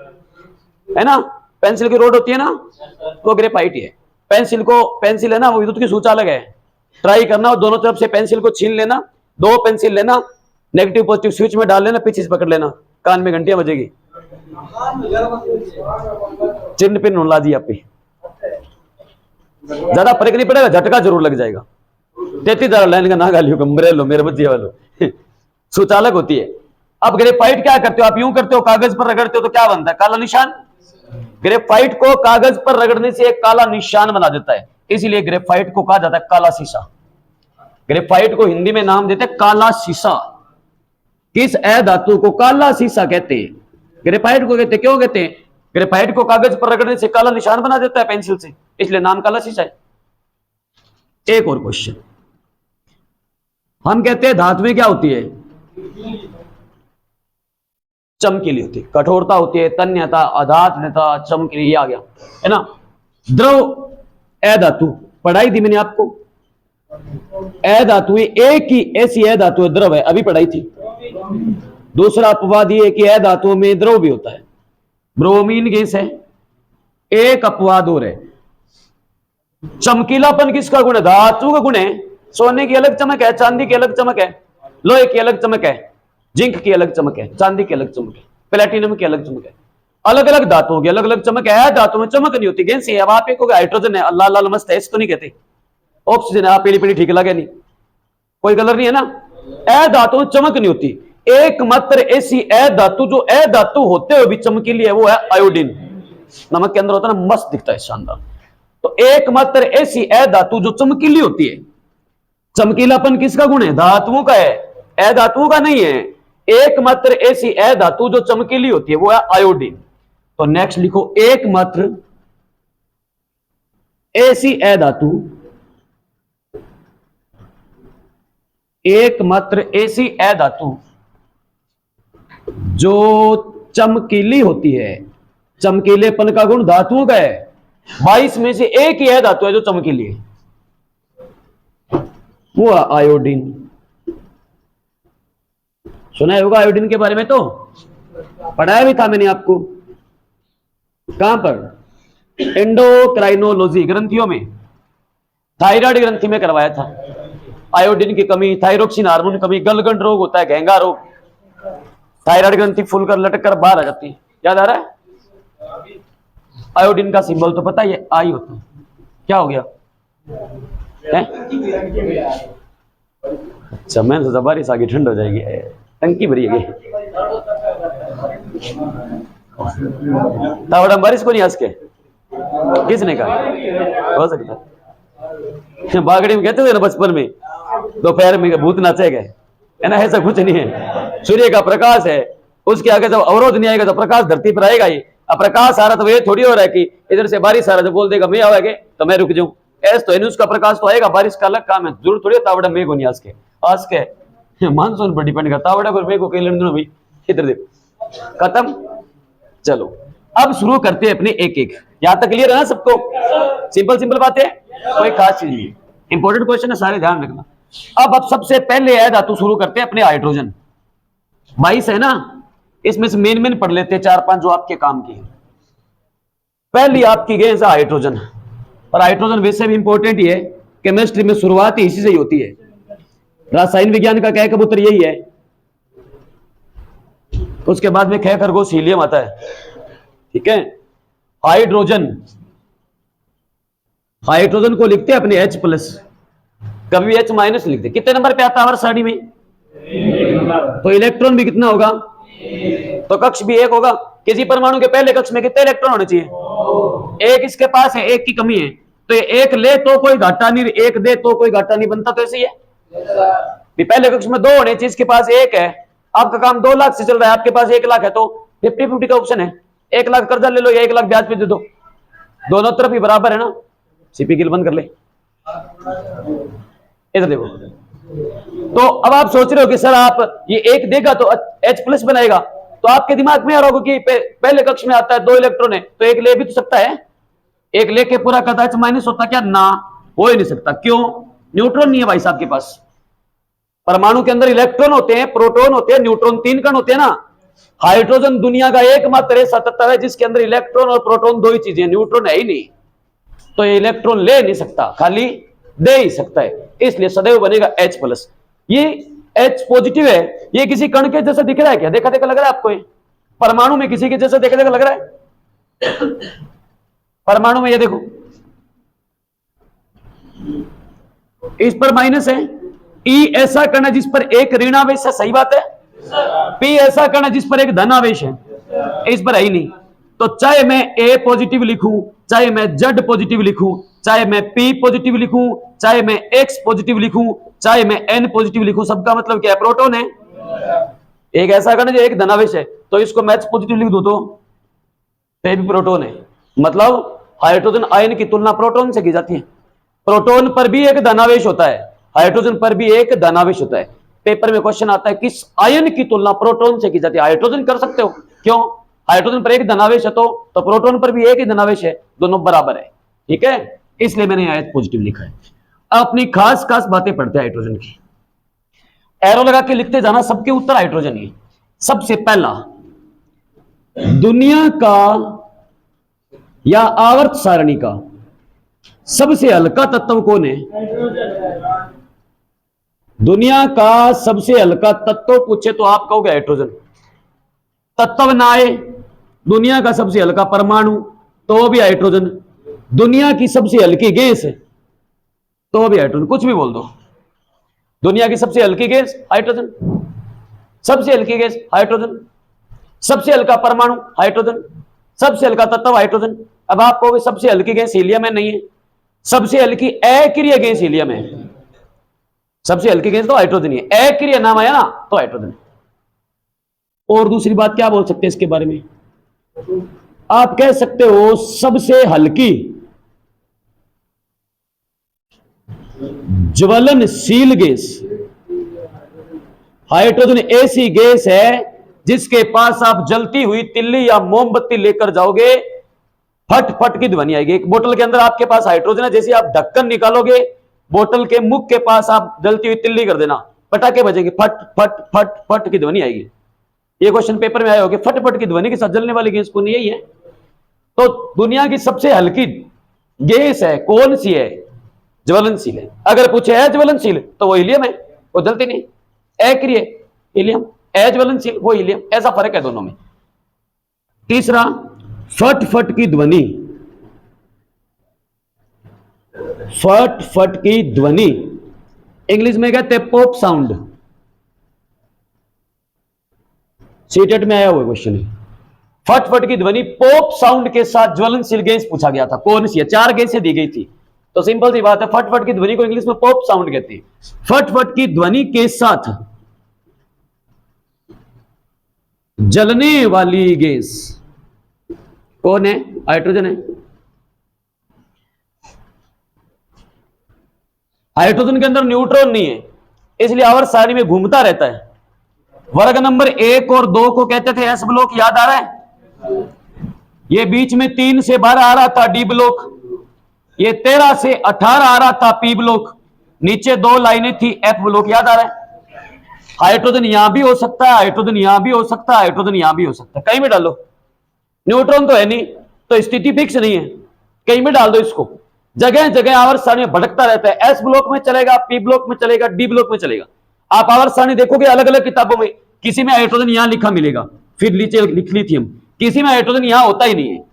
[SPEAKER 1] है ना, पेंसिल की रोड होती है ना, वो ग्रेफाइट ही है। पेंसिल है ना, वो विद्युत की सुचालक है। ट्राई करना, दोनों तरफ से पेंसिल को छीन लेना, 2 पेंसिल लेना, नेगेटिव पॉजिटिव स्विच में डाल लेना, पीछे से पकड़ लेना, कान में घंटियां बजेगी, चिन्ह पिन होना जी आप पे, ज्यादा फर्क नहीं पड़ेगा, झटका जरूर लग जाएगा। 33 लाइन का ना गालियो कमरे लो मेरे बच्चे वालों। सुचालक होती है। अब ग्रेफाइट क्या करते हो आप? यूं करते हो, कागज पर रगड़ते हो तो क्या बनता है? काला निशान। ग्रेफाइट को कागज पर रगड़ने से एक काला निशान बना देता है, इसीलिए ग्रेफाइट को कहा जाता है काला शीशा। ग्रेफाइट को हिंदी में नाम देते हैं काला शीशा। किस अधातु को काला शीशा कहते हैं? ग्रेफाइट को कहते हैं। क्यों कहते हैं? ग्रेफाइट को कागज पर रगड़ने से काला निशान बना देता है पेंसिल से, इसलिए नाम काला शीशा है। एक और क्वेश्चन, हम कहते हैं धातु में क्या होती है? चमकीली होती है, कठोरता होती है, तन्यता, अधात्म्यता, चमकीली, ये आ गया है ना। द्रव अधातु पढ़ाई थी मैंने आपको, अधातु एक ही ऐसी अधातु द्रव है, अभी पढ़ाई थी। दूसरा अपवाद ये कि अधातुओं में द्रव भी होता है, ब्रोमीन गैस है। एक अपवाद और है, चमकीलापन किसका गुण है? धातु का गुण है। सोने की अलग चमक है, चांदी की अलग चमक है, लोहे की अलग चमक है, जिंक की अलग चमक है, चांदी की अलग चमक है, प्लेटिनम की अलग चमक है। अलग अलग धातुओं की अलग अलग चमक है। धातु में चमक नहीं होती, गैस है। अब आप एक हाइड्रोजन है, लाल लाल मस्त है, ऐसे तो नहीं कहते। ऑक्सीजन है, आप पीली पीली ठीक लगे नहीं, कोई कलर नहीं है ना। अधातु में चमक नहीं होती। एकमात्र ऐसी अधातु जो अधातु होते हुए भी चमकीली है, वो है आयोडीन। नमक के अंदर होता है ना, मस्त दिखता है, शानदार। तो एकमात्र ऐसी अधातु जो चमकीली होती है। चमकीलापन किसका गुण है? धातुओं का है, अधातुओं का नहीं है। एकमात्र ऐसी अधातु जो चमकीली होती है वो है आयोडीन। तो नेक्स्ट लिखो, एकमात्र ऐसी अधातु, एकमात्र ऐसी अधातु जो चमकीली होती है। चमकीलेपन का गुण धातुओं का है। 22 में से एक ही अधातु है जो चमकीली है, वो है आयोडीन। सुना होगा आयोडीन के बारे में, तो पढ़ाया भी था मैंने आपको। कहां पर? एंडोक्राइनोलॉजी ग्रंथियों में, थायराइड ग्रंथि में करवाया था। आयोडीन की कमी, थायरोक्सिन हार्मोन कमी, गलगंड रोग होता है, घेंगा रोग, थायराइड ग्रंथि फूलकर लटक बाहर आ जाती है। याद आ रहा है? आयोडीन का सिंबल तो पता है, आई होता है। क्या हो गया है? अच्छा, मैं सोचा बारिश आगे ठंड हो जाएगी, टंकी भरी है। तावड़ा बारिश को नहीं हंस के किसने कहा? हो सकता है बागड़ी में कहते थे ना बचपन में, दोपहर में भूत नाचेगा, है ना। ऐसा कुछ नहीं है। सूर्य का प्रकाश है, उसके आगे जब अवरोध नहीं आएगा तो प्रकाश धरती पर आएगा ही। अब प्रकाश आ रहा तो ये थोड़ी हो रहा है कि इधर से बारिश आ रहा तो बोल देगा मैं आवागे तो मैं रुक जाऊं। ऐस तो उसका प्रकाश तो आएगा, बारिश का अलग काम है, जरूर थोड़ी तावड़ा मेघ होनी आज के मानसून पर डिपेंड करता तावड़ा पर मेघ को कई लेने भाई। इधर देखो खत्म। चलो अब शुरू करते हैं अपने एक एक। यहां तक क्लियर है ना सबको? सिंपल सिंपल बातें, कोई खास चीज नहीं। इंपॉर्टेंट क्वेश्चन है, सारे ध्यान रखना। अब सबसे पहले है धातु, शुरू करते हैं अपने हाइड्रोजन। 22 है ना, इसमें से मेन मेन पढ़ लेते हैं 4-5 जो आपके काम की। पहली आपकी गैस है हाइड्रोजन। और हाइड्रोजन वैसे भी इंपॉर्टेंट ही है, केमिस्ट्री में शुरुआत ही इसी से ही होती है। रासायन विज्ञान का क्या कबूतर यही है। उसके बाद में ख खरगोश हीलियम आता है, ठीक है। हाइड्रोजन, हाइड्रोजन को लिखते हैं अपने H+, कभी H- लिखते। कितने नंबर पे आता है हमारी सारणी में? तो इलेक्ट्रॉन भी कितना होगा? तो कक्ष भी 1 होगा। किसी परमाणु के पहले कक्ष में कितने इलेक्ट्रॉन होने चाहिए? 1 इसके पास है, 1 की कमी है, तो 1 ले तो कोई घाटा नहीं, 1 दे तो कोई घाटा नहीं बनता। तो ऐसे ही है, पहले कक्ष में 2 होने चाहिए, इसके पास 1 है। आपका काम 2 लाख से चल रहा है, आपके पास 1 लाख है, तो 50-50 का ऑप्शन है। 1 लाख कर्जा ले लो या 1 लाख ब्याज पे दे दो, दोनों तरफ ही बराबर है ना। सीपी गिल बंद कर ले। इधर देखो, तो अब आप सोच रहे हो कि सर आप ये 1 देगा तो H+ बनाएगा, तो आपके दिमाग में आ रहा होगा कि पहले कक्ष में आता है 2 इलेक्ट्रॉन है, तो 1 ले भी तो सकता है। 1 लेके पूरा करता H- होता क्या? ना, हो ही नहीं सकता। क्यों? न्यूट्रॉन नहीं है भाई साहब के पास। परमाणु के अंदर इलेक्ट्रॉन होते हैं, प्रोटॉन होते हैं, न्यूट्रॉन, 3 कण होते हैं ना। हाइड्रोजन दुनिया का एकमात्र ऐसा तत्व है जिसके अंदर इलेक्ट्रॉन और प्रोटॉन 2 ही चीजें, न्यूट्रॉन है ही नहीं। तो ये इलेक्ट्रॉन ले नहीं सकता, खाली दे ही सकता है, इसलिए सदैव बनेगा H+। ये H+ है, ये किसी कण के जैसा दिख रहा है क्या? देखा देखा लग रहा है आपको? ये परमाणु में किसी के जैसा देखा देखा लग रहा है? परमाणु में ये देखो, इस पर माइनस है। E ऐसा कण है जिस पर एक ऋणावेश है, सही बात है। P ऐसा कण है जिस पर एक धनावेश है, इस पर है ही नहीं। तो चाहे मैं A पॉजिटिव लिखूं, चाहे मैं Z पॉजिटिव लिखूं, चाहे मैं P पॉजिटिव लिखूं, चाहे मैं X पॉजिटिव लिखूं, चाहे मैं N पॉजिटिव लिखूं, सबका मतलब क्या है? प्रोटॉन है। एक ऐसा कण है जो एक धनावेश है, तो इसको मैं H पॉजिटिव लिख दूं तो भी प्रोटॉन है। मतलब हाइड्रोजन आयन की तुलना प्रोटॉन से की जाती है। प्रोटॉन पर भी एक धनावेश होता है, हाइड्रोजन पर भी एक धनावेश होता है। पेपर में क्वेश्चन आता है किस आयन की तुलना प्रोटॉन से की जाती है? हाइड्रोजन कर सकते हो, क्यों? हाइड्रोजन पर एक धनावेश है, तो प्रोटॉन पर भी एक ही धनावेश है, दोनों बराबर है, ठीक है। इसलिए मैंने यहाँ पॉजिटिव लिखा है। अपनी खास खास बातें पढ़ते हैं हाइड्रोजन की, एरो लगा के लिखते जाना, सबके उत्तर हाइड्रोजन ही। सबसे पहला, दुनिया का या आवर्त सारणी का सबसे हल्का तत्व कौन है? दुनिया का सबसे हल्का तत्व पूछे तो आप कहोगे हाइड्रोजन। तत्व ना आए, दुनिया का सबसे हल्का परमाणु, तो भी हाइड्रोजन। दुनिया की सबसे हल्की गैस है, तो भी हाइड्रोजन। कुछ भी बोल दो, दुनिया की सबसे हल्की गैस हाइड्रोजन, सबसे हल्की गैस हाइड्रोजन, सबसे हल्का परमाणु हाइड्रोजन, सबसे हल्का तत्व हाइड्रोजन। अब आप कहोगे सबसे हल्की गैस हीलियम है, नहीं है। सबसे हल्की अक्रिय गैस हीलियम है, सबसे हल्की गैस तो हाइड्रोजन ही है। अक्रिय नाम आया ना, तो हाइड्रोजन। और दूसरी बात क्या बोल सकते हैं इसके बारे में? आप कह सकते हो सबसे हल्की ज्वलनशील गैस। हाइड्रोजन ऐसी गैस है जिसके पास आप जलती हुई तिल्ली या मोमबत्ती लेकर जाओगे, फट फट की ध्वनि आएगी। एक बोतल के अंदर आपके पास हाइड्रोजन है, जैसे आप ढक्कन निकालोगे, बोतल के मुख के पास आप जलती हुई तिल्ली कर देना, पटाखे बजेंगे, फट फट फट फट की ध्वनि आएगी। ये क्वेश्चन पेपर में आया होगा, फट फट की ध्वनि के साथ जलने वाली गैस कौन? यही है। तो दुनिया की सबसे हल्की गैस है, कौन सी है? ज्वलनशील है। अगर पूछे है ज्वलनशील, तो वो हीलियम है, वो जलती नहीं। अक्रिय हीलियम, अज्वलनशील वो हीलियम, ऐसा फर्क है दोनों में। तीसरा, फट फट की ध्वनि। फट फट की ध्वनि इंग्लिश में कहते हैं पॉप साउंड। सीटेट में आया हुआ क्वेश्चन है, फट फट की ध्वनि पॉप साउंड के साथ ज्वलनशील गैस पूछा गया था, कौन सी है? 4 गैसें दी गई थी, तो सिंपल सी बात है, फट फट की ध्वनि को इंग्लिश में पॉप साउंड कहते हैं। फट फट की ध्वनि के साथ जलने वाली गैस कौन है? हाइड्रोजन है। हाइड्रोजन के अंदर न्यूट्रॉन नहीं है, इसलिए आवर्त सारणी में घूमता रहता है। वर्ग नंबर 1 और 2 को कहते थे एस ब्लॉक, याद आ रहा है? ये बीच में 3 से 12 आ रहा था डी ब्लॉक, ये 13 से 18 आ रहा था पी ब्लॉक, नीचे 2 लाइनें थी एफ ब्लॉक, याद आ रहा है? हाइड्रोजन यहां भी हो सकता है, हाइड्रोजन यहां भी हो सकता है, हाइड्रोजन यहां भी हो सकता है, कहीं भी डालो। न्यूट्रॉन तो है नहीं, तो स्थिति फिक्स नहीं है, कहीं भी डाल दो इसको। जगह जगह आवर्त सारणी में भटकता रहता है, एस ब्लॉक में चलेगा, पी ब्लॉक में चलेगा, डी ब्लॉक में चलेगा। आप आवर्त सारणी देखोगे अलग अलग किताबों में, किसी में हाइड्रोजन यहां लिखा मिलेगा, फिर नीचे लिथियम, किसी में हाइड्रोजन यहां होता ही नहीं है,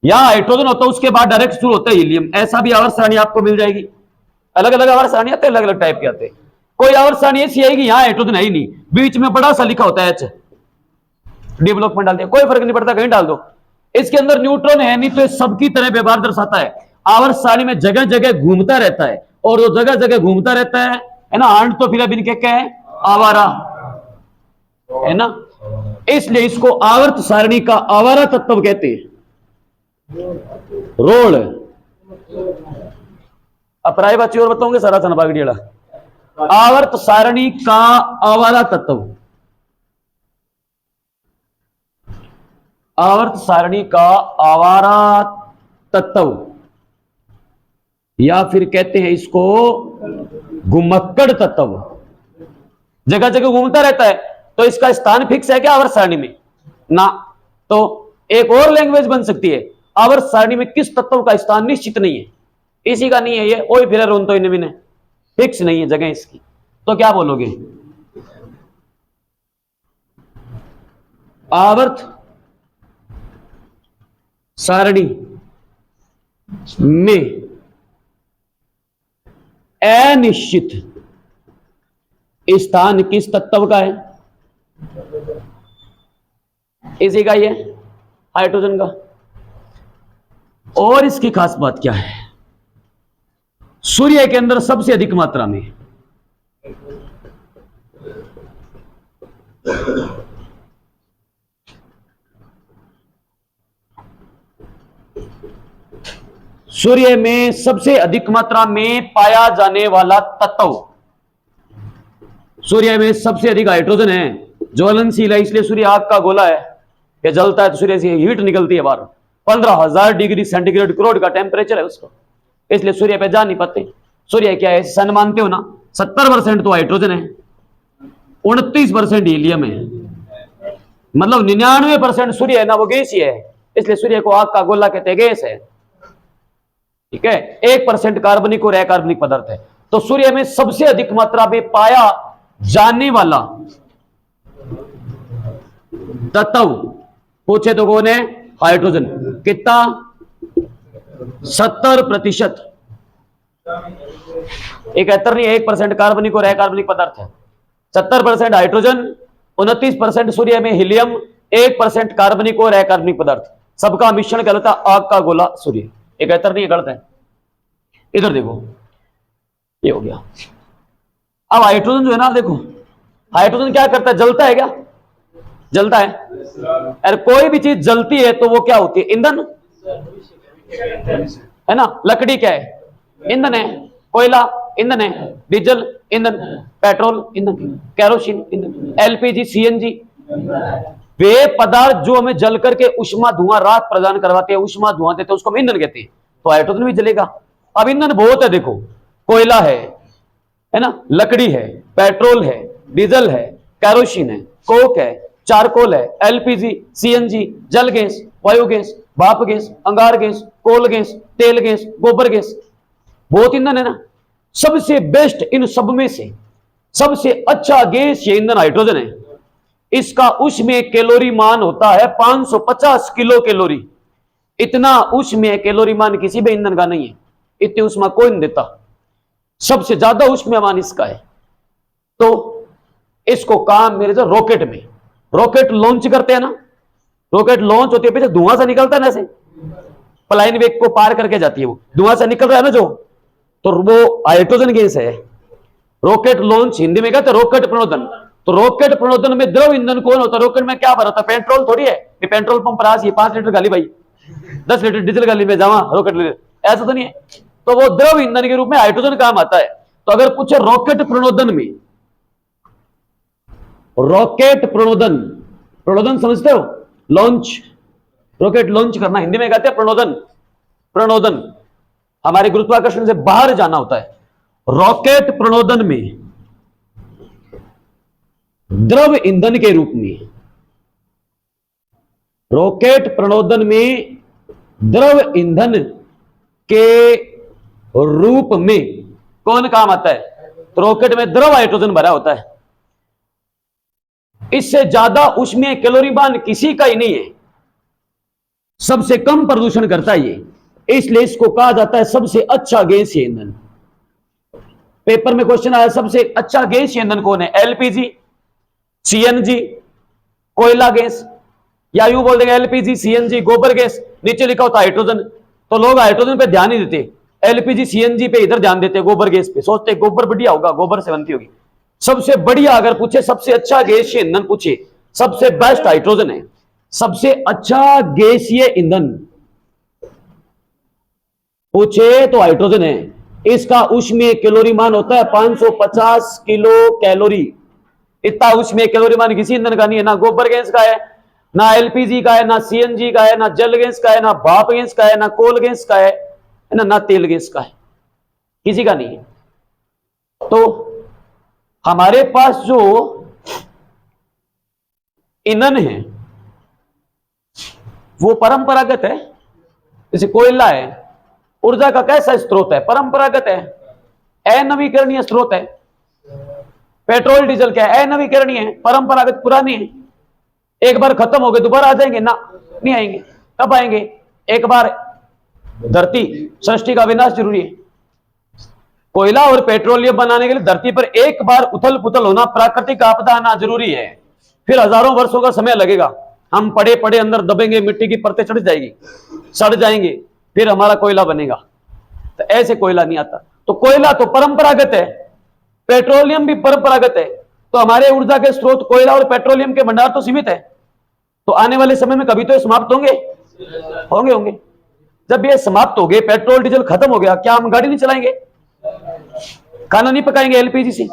[SPEAKER 1] यहां हाइड्रोजन होता है उसके बाद डायरेक्ट शुरू होता है हीलियम। ऐसा भी आवर्त सारणी आपको मिल जाएगी। अलग अलग आवर्त सारणी आते हैं, अलग अलग टाइप के आते हैं। कोई आवर्त सारणी ऐसी आएगी यहां हाइड्रोजन है ही नहीं, बीच में बड़ा सा लिखा होता है एच, डी ब्लॉक में डाल दिया, कोई फर्क नहीं पड़ता, कहीं डाल दो। इसके अंदर न्यूट्रॉन है नहीं, तो सबकी तरह व्यवहार दर्शाता है। आवर्त सारणी में जगह जगह घूमता रहता है, और जो जगह जगह घूमता रहता है ना, आंट तो फिर अभी क्या है, आवारा है ना, इसलिए इसको आवर्त सारणी का आवारा तत्व कहते हैं। रोल अपराय बच्ची और बताऊंगे सारा था बागड़ियाला। आवर्त सारणी का आवारा तत्व, आवर्त सारणी का आवारा तत्व, या फिर कहते हैं इसको घुमक्कड़ तत्व। जगह जगह घूमता रहता है, तो इसका स्थान फिक्स है क्या आवर्त सारणी में? ना। तो एक और लैंग्वेज बन सकती है, आवर्त सारणी में किस तत्व का स्थान निश्चित नहीं है, इसी का नहीं है ये, ओई फिर रोन तो इन्हें फिक्स नहीं है जगह इसकी, तो क्या बोलोगे? आवर्त सारणी में अनिश्चित स्थान किस तत्व का है? इसी का ही है, हाइड्रोजन का। और इसकी खास बात क्या है? सूर्य के अंदर सबसे अधिक मात्रा में सूर्य में सबसे अधिक मात्रा में पाया जाने वाला तत्व, सूर्य में सबसे अधिक हाइड्रोजन है, ज्वलनशील है, इसलिए सूर्य आग का गोला है, ये जलता है तो सूर्य से हीट निकलती है बाहर, 15,000 डिग्री सेंटीग्रेड क्रोड का टेम्परेचर है उसका, इसलिए सूर्य पे जा नहीं पाते। सूर्य क्या है, सन मानते हो ना, 70% तो हाइड्रोजन है, 29% हीलियम है, मतलब 99% सूर्य है ना वो गैस ही है, इसलिए सूर्य को आग का गोला कहते हैं, गैस है, ठीक है। 1% कार्बनिक और अकार्बनिक पदार्थ है। तो सूर्य में सबसे अधिक मात्रा में पाया जाने वाला तत्व पूछे तो कौन है? हाइड्रोजन। कितना? 70%। 71 नहीं, 1% कार्बनिक और अकार्बनिक पदार्थ है। 70% हाइड्रोजन, 29% सूर्य में हीलियम, 1% कार्बनिक और अकार्बनिक पदार्थ, सबका मिश्रण कहलाता है आग का गोला सूर्य। 71 नहीं, गलत है। इधर देखो, ये हो गया। अब हाइड्रोजन जो है ना, देखो हाइड्रोजन क्या करता है, जलता है क्या? जलता है। अरे कोई भी चीज जलती है तो वो क्या होती है? ईंधन है ना। लकड़ी क्या है? ईंधन है। कोयला ईंधन है। डीजल ईंधन, पेट्रोल ईंधन, केरोसिन ईंधन, एलपीजी, सीएनजी, वे पदार्थ जो हमें जल करके उष्मा धुआं रात प्रदान करवाते हैं, उष्मा धुआं देते हैं, उसको हम ईंधन कहते हैं। तो हाइड्रोजन भी जलेगा। अब ईंधन बहुत है, देखो कोयला है ना, लकड़ी है, पेट्रोल है, डीजल है, केरोसिन है, कोक है, चारकोल है, एलपीजी, सीएनजी, जल गैस, वायु गैस, भाप गैस, अंगार गैस, कोल गैस, तेल गैस, गोबर गैस, बहुत ईंधन है ना। सबसे बेस्ट इन सब में से सबसे अच्छा गैस ये ईंधन हाइड्रोजन है। इसका उष्मीय कैलोरी मान होता है 550 किलो कैलोरी। इतना उष्मीय कैलोरी मान किसी भी ईंधन का नहीं है, इतनी उष्मा कोई नहीं देता। सबसे ज्यादा उष्मीय मान इसका है। तो इसको काम मेरे जो रॉकेट में, रॉकेट लॉन्च करते हैं ना, रॉकेट लॉन्च होती है, पीछे धुआं से निकलता है ना, ऐसे प्लाइन वेग को पार करके जाती है, वो धुआं से निकल रहा है ना जो, तो वो हाइड्रोजन गैस है। रॉकेट लॉन्च हिंदी में कहते हैं रॉकेट प्रणोदन। तो रॉकेट प्रणोदन में द्रव ईंधन कौन होता है? रॉकेट में क्या भरा था? पेट्रोल थोड़ी है। पेट्रोल पंप पर आज 5 लीटर गाली भाई, 10 लीटर डीजल गाड़ी में जावा रॉकेट ले, ऐसा तो नहीं है। तो वो द्रव ईंधन के रूप में हाइड्रोजन काम आता है। तो अगर पूछे रॉकेट प्रणोदन में, रॉकेट प्रणोदन, प्रणोदन समझते हो, लॉन्च, रॉकेट लॉन्च करना, हिंदी में कहते हैं प्रणोदन। प्रणोदन हमारे गुरुत्वाकर्षण से बाहर जाना होता है। रॉकेट प्रणोदन में द्रव ईंधन के रूप में, रॉकेट प्रणोदन में द्रव ईंधन के रूप में कौन काम आता है? तो रॉकेट में द्रव हाइड्रोजन भरा होता है। इससे ज्यादा ऊष्मीय कैलोरीमान किसी का ही नहीं है, सबसे कम प्रदूषण करता है ये, इसलिए इसको कहा जाता है सबसे अच्छा गैसीय ईंधन। पेपर में क्वेश्चन आया सबसे अच्छा गैसीय ईंधन कौन है? एलपीजी, सीएनजी, कोयला गैस, या यूं बोल देंगे एलपीजी, सीएनजी, गोबर गैस, नीचे लिखा होता है हाइड्रोजन। तो लोग हाइड्रोजन पे ध्यान नहीं देते, एलपीजी सीएनजी पे इधर ध्यान देते, गोबर गैस पे, सोचते गोबर बढ़िया होगा, गोबर से बनती होगी। सबसे बढ़िया अगर पूछे सबसे अच्छा गैसीय ईंधन पूछे, सबसे बेस्ट हाइड्रोजन है। सबसे अच्छा गैसीय ईंधन पूछे तो हाइड्रोजन है। इसका ऊष्मीय कैलोरीमान होता है 550 किलो कैलोरी। इतना ऊष्मीय कैलोरीमान किसी ईंधन का नहीं है, ना गोबर गैस का है, ना एलपीजी का है, ना सीएनजी का है, ना जल गैस का है, ना भाप गैस का है, ना कोल गैस का है ना तेल गैस का है, किसी का नहीं है। तो हमारे पास जो ईंधन है वो परंपरागत है। जैसे कोयला है, ऊर्जा का कैसा स्रोत है? परंपरागत है, अनवीकरणीय स्रोत है। पेट्रोल डीजल क्या है? अनवीकरणीय है, परंपरागत, पुरानी है। एक बार खत्म हो गए दोबारा आ जाएंगे ना? नहीं आएंगे। कब आएंगे? एक बार धरती सृष्टि का विनाश जरूरी है। कोयला और पेट्रोलियम बनाने के लिए धरती पर एक बार उथल पुथल होना, प्राकृतिक आपदा आना जरूरी है। फिर हजारों वर्षों का समय लगेगा, हम पड़े पड़े अंदर दबेंगे, मिट्टी की परतें चढ़ जाएगी, सड़ जाएंगे, फिर हमारा कोयला बनेगा। तो ऐसे कोयला नहीं आता। तो कोयला तो परंपरागत है, पेट्रोलियम भी परंपरागत है। तो हमारे ऊर्जा के स्रोत कोयला और पेट्रोलियम के भंडार तो सीमित है। तो आने वाले समय में कभी तो ये समाप्त होंगे, होंगे होंगे। जब ये समाप्त हो गए, पेट्रोल डीजल खत्म हो गया, क्या हम गाड़ी नहीं चलाएंगे? खाना नहीं पकाएंगे एलपीजी से?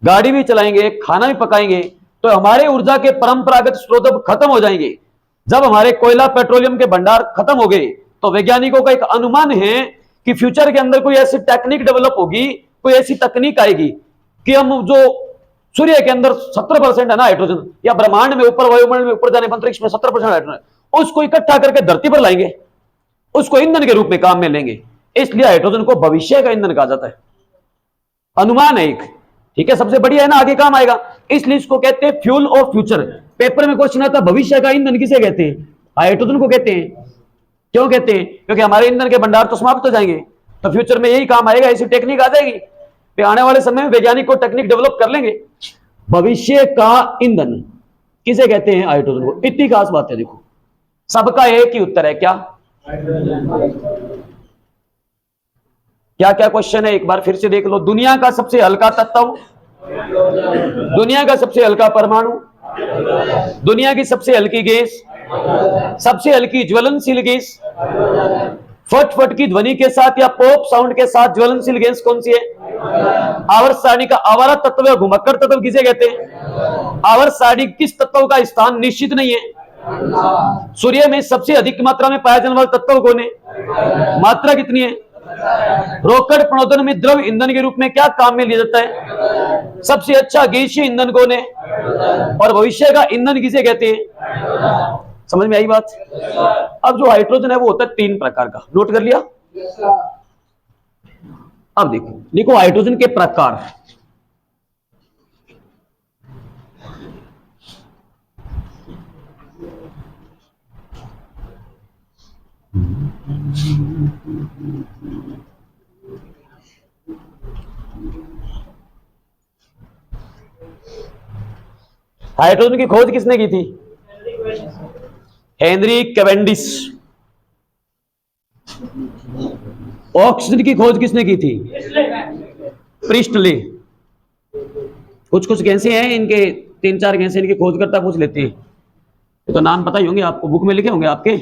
[SPEAKER 1] गाड़ी भी चलाएंगे, खाना भी पकाएंगे। तो हमारे ऊर्जा के परंपरागत स्रोत अब खत्म हो जाएंगे। जब हमारे कोयला पेट्रोलियम के भंडार खत्म हो गए, तो वैज्ञानिकों का एक अनुमान है कि फ्यूचर के अंदर कोई ऐसी टेक्निक डेवलप होगी, कोई ऐसी तकनीक आएगी कि हम जो सूर्य के अंदर 70% है ना हाइड्रोजन, या ब्रह्मांड में ऊपर वायुमंडल में ऊपर जाने अंतरिक्ष में 70% हाइड्रोजन, उसको इकट्ठा करके धरती पर लाएंगे, उसको ईंधन के रूप में काम में लेंगे। इसलिए हाइड्रोजन को भविष्य का ईंधन कहा जाता है। अनुमान है एक, ठीक है, सबसे बढ़िया है ना, आगे काम आएगा, इसलिए इसको कहते हैं फ्यूल ऑफ फ्यूचर। पेपर में क्वेश्चन आता है भविष्य का ईंधन किसे कहते हैं? हाइड्रोजन को कहते हैं। क्यों कहते हैं? क्योंकि हमारे ईंधन के भंडार तो समाप्त हो जाएंगे, तो फ्यूचर में यही काम आएगा, ऐसी टेक्निक आ जाएगी। फिर आने वाले समय में वैज्ञानिक को टेक्निक डेवलप कर लेंगे। भविष्य का ईंधन किसे कहते हैं? हाइड्रोजन को। इतनी खास बात है, देखो सबका एक ही उत्तर है, क्या क्या क्या क्वेश्चन है एक बार फिर से देख लो। दुनिया का सबसे हल्का तत्व, दुनिया का सबसे हल्का परमाणु, दुनिया की सबसे हल्की गैस, सबसे हल्की ज्वलनशील गैस, फट फट की ध्वनि के साथ या पॉप साउंड के साथ ज्वलनशील गैस कौन सी है? आवर्त सारणी का आवारा तत्व या घुमक्कड़ तत्व किसे कहते हैं? आवर्त सारणी किस तत्व का स्थान निश्चित नहीं है? सूर्य में सबसे अधिक मात्रा में पाया जाने वाला तत्व कौन है? मात्रा कितनी है? रॉकेट प्रणोदन में द्रव ईंधन के रूप में क्या काम में लिया जाता है? सबसे अच्छा गैसीय ईंधन कौन है? और भविष्य का ईंधन किसे कहते हैं? समझ में आई बात? अब जो हाइड्रोजन है वो होता है 3 प्रकार का, नोट कर लिया? अब देखो, लिखो हाइड्रोजन के प्रकार। हाइड्रोजन की खोज किसने की थी? Henry Cavendish. ऑक्सीजन की खोज किसने की थी? प्रिस्टले। कुछ कुछ गैसें हैं, इनके 3-4 गैसें इनकी खोजकर्ता पूछ लेते हैं, तो नाम पता ही होंगे आपको, बुक में लिखे होंगे आपके,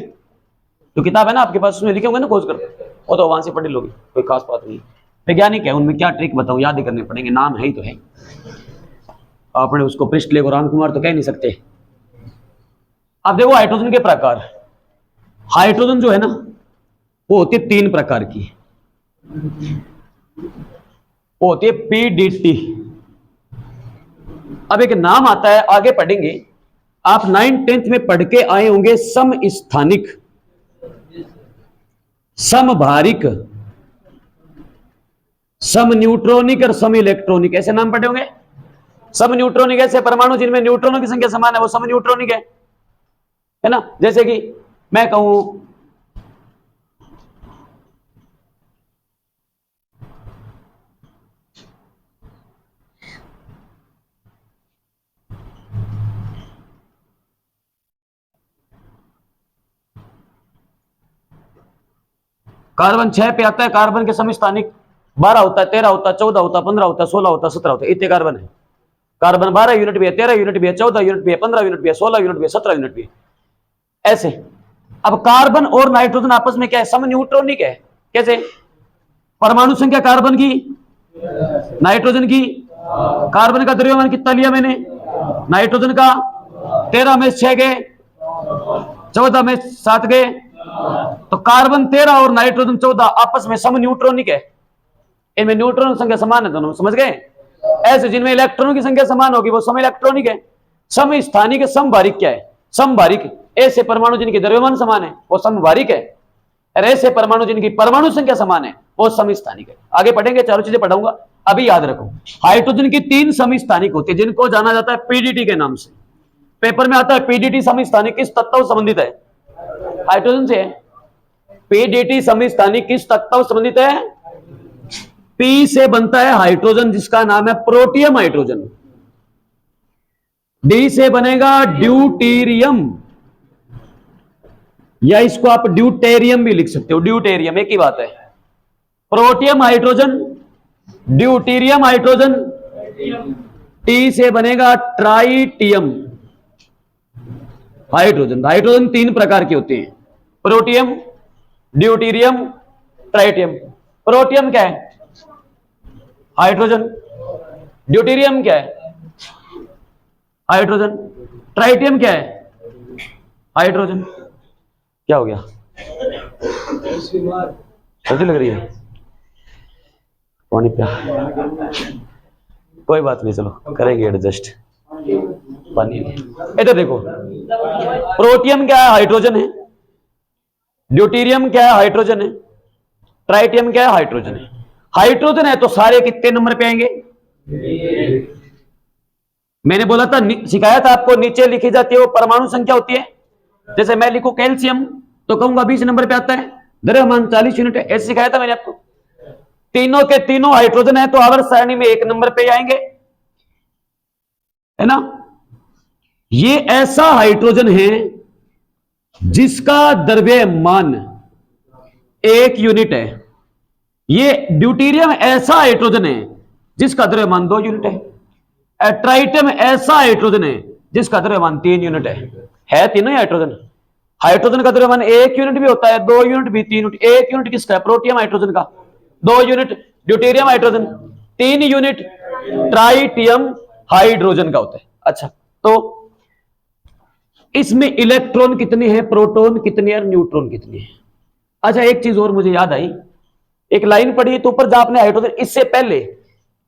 [SPEAKER 1] जो किताब है ना आपके पास, उसमें लिखे होंगे ना खोज कर, वो तो वहां से पढ़ लोगे, कोई खास बात नहीं। वैज्ञानिक है, उनमें क्या ट्रिक बताऊं, याद ही करने पड़ेंगे, नाम है ही तो है। आपने उसको पृष्ठ लेखो राम कुमार तो कह नहीं सकते। अब देखो हाइड्रोजन के प्रकार, हाइड्रोजन जो है ना वो होती है 3 प्रकार की, वो होती है पीडीटी। अब एक नाम आता है, आगे पढ़ेंगे, आप 9th-10th में पढ़ के आए होंगे, समस्थानिक, समभारिक, सम न्यूट्रॉनिक और सम इलेक्ट्रॉनिक, ऐसे नाम पढ़े होंगे। सम न्यूट्रॉनिक ऐसे परमाणु जिनमें न्यूट्रॉनों की संख्या समान है, वो सम न्यूट्रॉनिक है ना। जैसे कि मैं कहूं कार्बन 6 पे आता है, कार्बन के समस्थानिक 12 होता है, 13 होता है, 14 होता है, 15 होता है, 16 होता है, 17 होता है, इतने कार्बन है। कार्बन 12 यूनिट भी है, 13 यूनिट भी है, 14 यूनिट भी है, 15 यूनिट भी है, 16 यूनिट भी है, 17 यूनिट भी है, ऐसे। अब कार्बन और नाइट्रोजन आपस में क्या है, सम न्यूट्रॉनिक है। कैसे? परमाणु संख्या कार्बन की, नाइट्रोजन की, कार्बन का द्रव्यमान कितना लिया मैंने, नाइट्रोजन का 13 में 6 गए, 14 में 7 गए, तो कार्बन 13 और नाइट्रोजन 14 आपस में सम न्यूट्रॉनिक है। इनमें न्यूट्रॉन की संख्या समान है दोनों, समझ गए। ऐसे जिनमें इलेक्ट्रॉनों की संख्या समान होगी वो सम इलेक्ट्रॉनिक है। समस्थानिक समभारिक क्या है, समभारिक ऐसे परमाणु जिनके द्रव्यमान समान है वो समभारिक है, और ऐसे परमाणु जिनकी परमाणु संख्या समान है वो समस्थानिक है। आगे पढ़ेंगे, चारों चीजें पढ़ाऊंगा, अभी याद रखो। हाइड्रोजन की 3 समस्थानिक होती है जिनको जाना जाता है पीडीटी के नाम से। पेपर में आता है पीडीटी समस्थानिक किस तत्व संबंधित है, हाइड्रोजन से है। पीडीटी समस्थानिक किस तत्व संबंधित है, पी से बनता है हाइड्रोजन जिसका नाम है प्रोटियम हाइड्रोजन, डी से बनेगा ड्यूटेरियम, या इसको आप ड्यूटेरियम भी लिख सकते हो, ड्यूटेरियम एक ही बात है। Protium hydrogen, deuterium hydrogen, T से बनेगा ट्राइटियम हाइड्रोजन। हाइड्रोजन 3 प्रकार के होते हैं, प्रोटियम, ड्यूटेरियम, ट्राइटियम। प्रोटियम क्या है, हाइड्रोजन। ड्यूटेरियम क्या है, हाइड्रोजन। ट्राइटियम क्या है, हाइड्रोजन। क्या हो गया, सर्दी लग रही है, पानी पिया, कोई बात नहीं, चलो करेंगे एडजस्ट। पानी इधर देखो, प्रोटियम क्या है, हाइड्रोजन है। ड्यूटेरियम क्या है, हाइड्रोजन है। ट्राइटियम क्या है, हाइड्रोजन है। हाइड्रोजन है तो सारे कितने नंबर पे आएंगे, मैंने बोला था, सिखाया था आपको, नीचे लिखी जाती है वो परमाणु संख्या होती है। जैसे मैं लिखूं कैल्शियम तो कहूंगा 20 नंबर पे आता है, द्रव्यमान 40 यूनिट है, ऐसे सिखाया था मैंने आपको। तीनों के तीनों हाइड्रोजन है तो आवर्त सारणी में 1 नंबर पे आएंगे, है ना। ये ऐसा हाइड्रोजन है जिसका द्रव्यमान 1 यूनिट है। ये ड्यूटेरियम ऐसा हाइड्रोजन है जिसका द्रव्यमान 2 यूनिट है। ट्राइटियम ऐसा हाइड्रोजन है जिसका द्रव्यमान 3 यूनिट है तीनों ही हाइड्रोजन। हाइड्रोजन का द्रव्यमान 1 यूनिट भी होता है, 2 यूनिट भी, 3 यूनिट। 1 यूनिट किसका है, प्रोटियम हाइड्रोजन का। 2 unit deuterium hydrogen, 3 unit tritium hydrogen का होता है। अच्छा, तो इसमें इलेक्ट्रॉन कितने हैं, प्रोटॉन कितने और न्यूट्रॉन कितने हैं। अच्छा, एक चीज और मुझे याद आई, एक लाइन पढ़ी तो ऊपर जहां आपने हाइड्रोजन, इससे पहले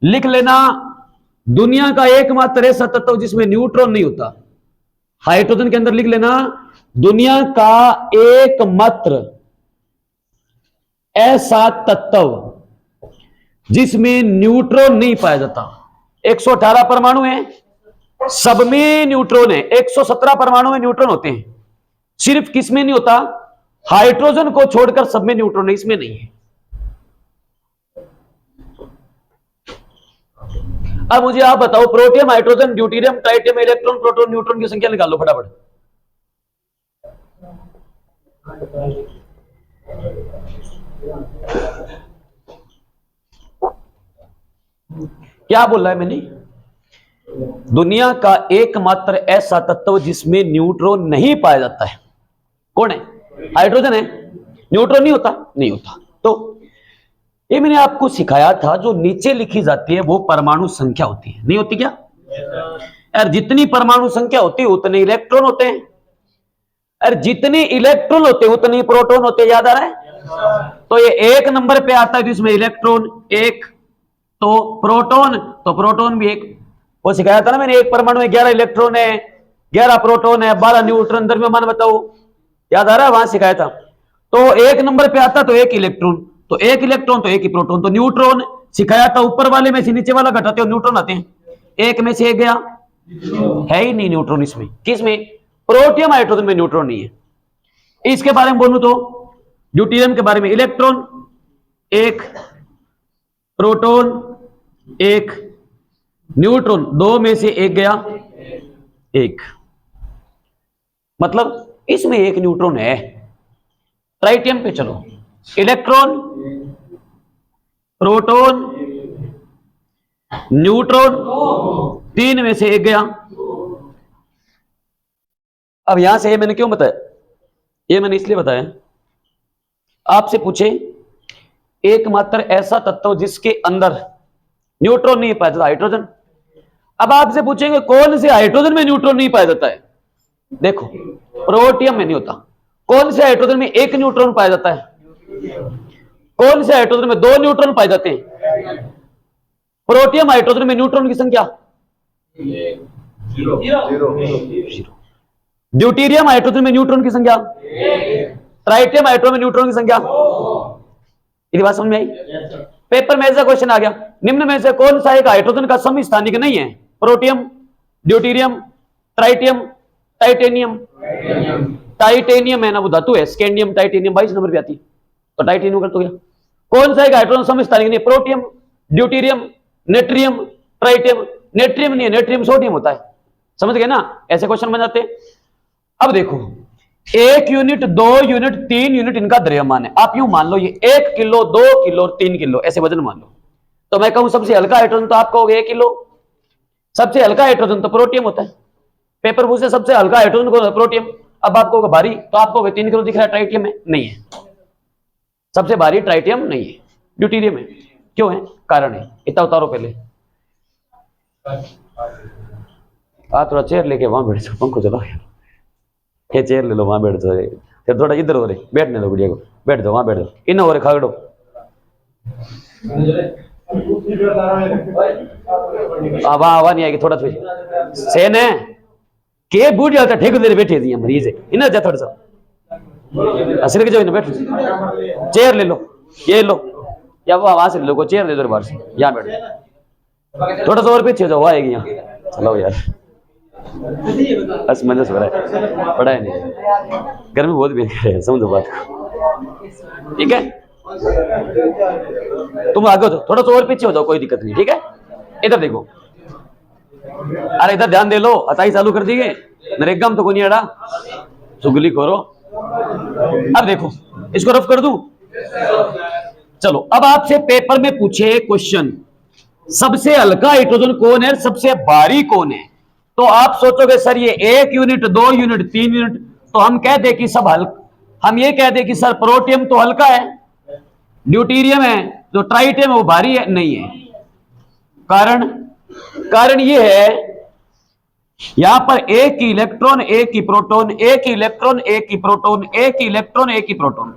[SPEAKER 1] लिख लेना, दुनिया का एकमात्र ऐसा तत्व जिसमें न्यूट्रॉन नहीं होता। हाइड्रोजन के अंदर लिख लेना, दुनिया का एकमात्र ऐसा तत्व जिसमें न्यूट्रॉन नहीं पाया जाता। 118 परमाणु हैं, सब में न्यूट्रॉन है। 117 परमाणु में न्यूट्रॉन होते हैं, सिर्फ किसमें नहीं होता, हाइड्रोजन को छोड़कर सब में न्यूट्रॉन है, इसमें नहीं है। अब मुझे आप बताओ, protium, hydrogen, deuterium, tritium, electron, proton, neutron की संख्या निकालो फटाफट। क्या बोल रहा है मैंने, दुनिया का एकमात्र ऐसा तत्व जिसमें न्यूट्रॉन नहीं पाया जाता है, कौन है, हाइड्रोजन है, न्यूट्रॉन नहीं होता, नहीं होता। तो ये मैंने आपको सिखाया था, जो नीचे लिखी जाती है वो परमाणु संख्या होती है, नहीं होती क्या यार? जितनी परमाणु संख्या होती है उतने इलेक्ट्रॉन होते हैं, और जितने इलेक्ट्रॉन होते हैं उतने प्रोटॉन होते हैं, याद आ रहा है? तो ये एक नंबर पे आता है तो इसमें इलेक्ट्रॉन एक, तो प्रोटॉन भी एक। वो सिखाया था ना मैंने, एक परमाणु में 11 इलेक्ट्रॉन है, 11 प्रोटॉन है, 12 न्यूट्रॉन, द्रव्यमान बताओ, याद आ रहा है? वहां सिखाया था। तो एक नंबर पे आता तो एक इलेक्ट्रॉन, तो एक इलेक्ट्रॉन तो एक ही प्रोटॉन, तो न्यूट्रॉन सिखाया था, ऊपर वाले में से नीचे वाला घटाते हो न्यूट्रॉन आते हैं, एक में से एक गया, है ही नहीं न्यूट्रॉन इसमें। किसमें? प्रोटियम हाइड्रोजन में न्यूट्रॉन नहीं है। इसके बारे में बोलूं तो ड्यूटेरियम के बारे में, इलेक्ट्रॉन एक, प्रोटॉन एक, न्यूट्रॉन दो में से एक गया, एक, मतलब इसमें एक न्यूट्रॉन है। ट्राइटियम पे चलो, इलेक्ट्रॉन, प्रोटॉन, न्यूट्रॉन, तीन में से एक गया। अब यहां से ये मैंने क्यों बताया? ये मैंने इसलिए बताया, आपसे पूछे एकमात्र ऐसा तत्व जिसके अंदर न्यूट्रॉन नहीं पाया जाता, हाइड्रोजन। अब आपसे पूछेंगे कौन से हाइड्रोजन में न्यूट्रॉन नहीं पाया जाता है? देखो, प्रोटियम में नहीं होता। कौन से हाइड्रोजन में एक न्यूट्रॉन पाया जाता है? कौन से हाइड्रोजन में दो न्यूट्रॉन पाए जाते हैं? प्रोटियम हाइड्रोजन में न्यूट्रॉन की संख्या जीरो। ड्यूटेरियम हाइड्रोजन में न्यूट्रॉन की संख्या, ट्राइटियम हाइड्रोजन में न्यूट्रॉन की संख्या। ये बात समझ में आई? पेपर में ऐसा क्वेश्चन आ गया, निम्न में से कौन सा एक हाइड्रोजन का समस्थानिक नहीं है? Protium, deuterium, tritium, titanium. Titanium है ना, वो धातु है, स्कैंडियम, टाइटेनियम 22 नंबर पे आती है, तो टाइटेनियम कर तो गया। कौन सा एक हाइड्रोजन समस्थानिक नहीं? Protium, deuterium, natrium, tritium. Natrium नहीं है, नेट्रियम सोडियम होता है। समझ गए ना? ऐसे क्वेश्चन बन जाते हैं। अब देखो, 1 यूनिट, 2 यूनिट, 3 यूनिट इनका द्रव्यमान है। आप यूं मान लो ये 1 किलो, 2 किलो और 3 किलो ऐसे वजन मान लो। तो मैं कहूं सबसे हल्का हाइड्रोजन, तो आप कहोगे 1 किलो। सबसे हल्का हाइड्रोजन तो प्रोटियम होता है। पेपर पूछे सबसे हल्का हाइड्रोजन कौन है? प्रोटियम। अब आप कहोगे भारी, तो आप कहोगे 3 किलो दिख रहा है, ट्राइटियम है, नहीं है। सबसे भारी ट्राइटियम नहीं है, ड्यूटेरियम है। क्यों है? कारण है, इतना उतारो पहले। आप थोड़ा चेयर लेके वहां बैठ जाओ, पंखो चलाओ, ये चेयर ले लो, वहां बैठ जाओ। फिर थोड़ा इधर हो रहे, बैठने दो गुड़िया को, बैठ जाओ, वहां बैठ जाओ, इन हो रहे खागड़ो। आवा नहीं आएगी, थोड़ा सेन है के बूढ़ जाता ठीक देर बैठे दिए मरीज है, इन्हें जा थोड़ा सा असर के जो इन्हें बैठ, चेयर ले लो, ये लो, या वो वहां से ले लो, को चेयर ले दो बाहर से, यहाँ बैठो, थोड़ा सा और पीछे जाओ, आएगी यहाँ। चलो यार, बस मजा से हो रहा है, पढ़ा है नहीं, गर्मी बहुत भी है, समझो बात को, ठीक है? तुम आगे हो, थोड़ा सा और पीछे हो जाओ, कोई दिक्कत नहीं, ठीक है? इधर देखो, अरे इधर ध्यान दे लो, अताई चालू कर दिए, नरेगा में तो कोई नहीं अड़ा, चुगली करो। अब देखो, इसको रफ कर दूं, चलो। अब आपसे पेपर में पूछे क्वेश्चन, सबसे हल्का हाइड्रोजन कौन है, सबसे भारी कौन है? तो आप सोचोगे सर ये 1 यूनिट, 2 यूनिट, 3 यूनिट, तो हम कह दे कि सब हल्का, हम ये कह दे कि सर प्रोटियम तो हल्का है, ड्यूटेरियम है, जो ट्राइटियम है वो भारी है, नहीं है। कारण ये है, यहां पर एक ही इलेक्ट्रॉन, एक ही प्रोटॉन, एक ही इलेक्ट्रॉन, एक ही प्रोटॉन, एक ही इलेक्ट्रॉन, एक ही प्रोटॉन।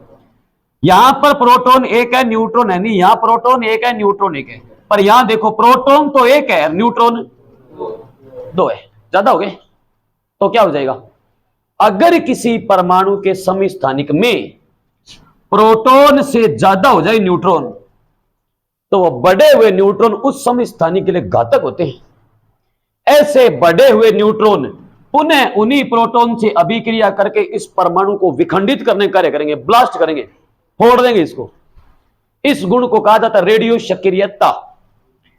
[SPEAKER 1] यहां पर प्रोटॉन एक है, न्यूट्रॉन है नहीं, यहां प्रोटॉन एक है, न्यूट्रॉन एक है, पर यहां देखो प्रोटॉन तो एक है, न्यूट्रॉन 2 है, ज्यादा हो गए। तो क्या हो जाएगा, अगर किसी परमाणु के समस्थानिक में प्रोटॉन से ज्यादा हो जाए न्यूट्रॉन, तो वो बढ़े हुए न्यूट्रॉन उस समस्थानिक के लिए घातक होते हैं। ऐसे बढ़े हुए न्यूट्रॉन पुनः उन्हीं प्रोटॉन से अभिक्रिया करके इस परमाणु को विखंडित करने का कार्य करेंगे, ब्लास्ट करेंगे, फोड़ देंगे इसको। इस गुण को कहा जाता है रेडियो सक्रियता,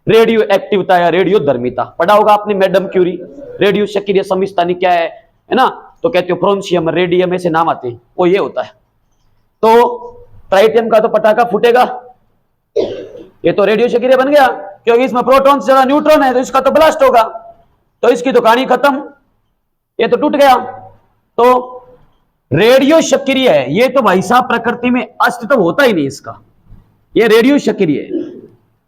[SPEAKER 1] रेडियो एक्टिविता या रेडियो धर्मिता। पढ़ा होगा आपने मैडम क्यूरी, रेडियो सक्रिय समस्थानिक क्या है ना? तो कहते हो फ्रोंशियम, रेडियम, ऐसे नाम आते हैं, वो ये होता है। तो ट्राइटियम का तो पटाखा फूटेगा, ये तो रेडियो सक्रिय बन गया, क्योंकि इसमें प्रोटॉन से ज्यादा न्यूट्रॉन है, तो इसका तो ब्लास्ट होगा, तो इसकी तो कहानी खत्म, ये तो टूट गया। तो रेडियो सक्रिय है, ये तो भाई साहब प्रकृति में अस्तित्व होता ही नहीं इसका, ये रेडियो सक्रिय है।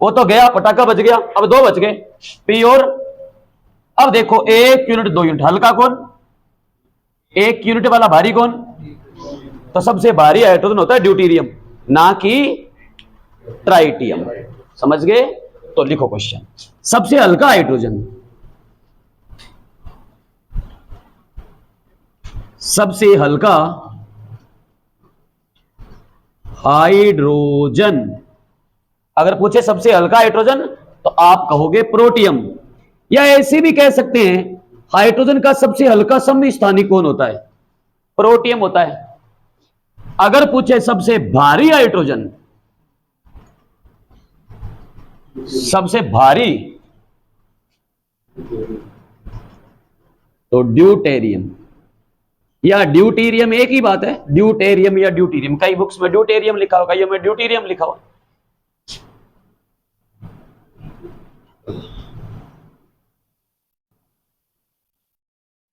[SPEAKER 1] वो तो गया, पटाखा बज गया, अब 2 बज गए, पी और अब देखो 1 यूनिट 2 यूनिट, हल्का कौन, 1 यूनिट वाला भारी कौन, तो सबसे भारी हाइड्रोजन होता है ड्यूटेरियम, ना कि ट्राइटियम। समझ गए? तो लिखो क्वेश्चन, सबसे हल्का हाइड्रोजन, सबसे हल्का हाइड्रोजन, अगर पूछे सबसे हल्का हाइड्रोजन तो आप कहोगे प्रोटियम, या ऐसे भी कह सकते हैं हाइड्रोजन का सबसे हल्का समस्थानिक कौन होता है, प्रोटियम होता है। अगर पूछे सबसे भारी हाइड्रोजन, सबसे भारी, तो ड्यूटेरियम या ड्यूटीरियम, एक ही बात है, ड्यूटेरियम या ड्यूटीरियम। कई बुक्स में ड्यूटेरियम लिखा हुआ, कई में ड्यूटीरियम लिखा हुआ।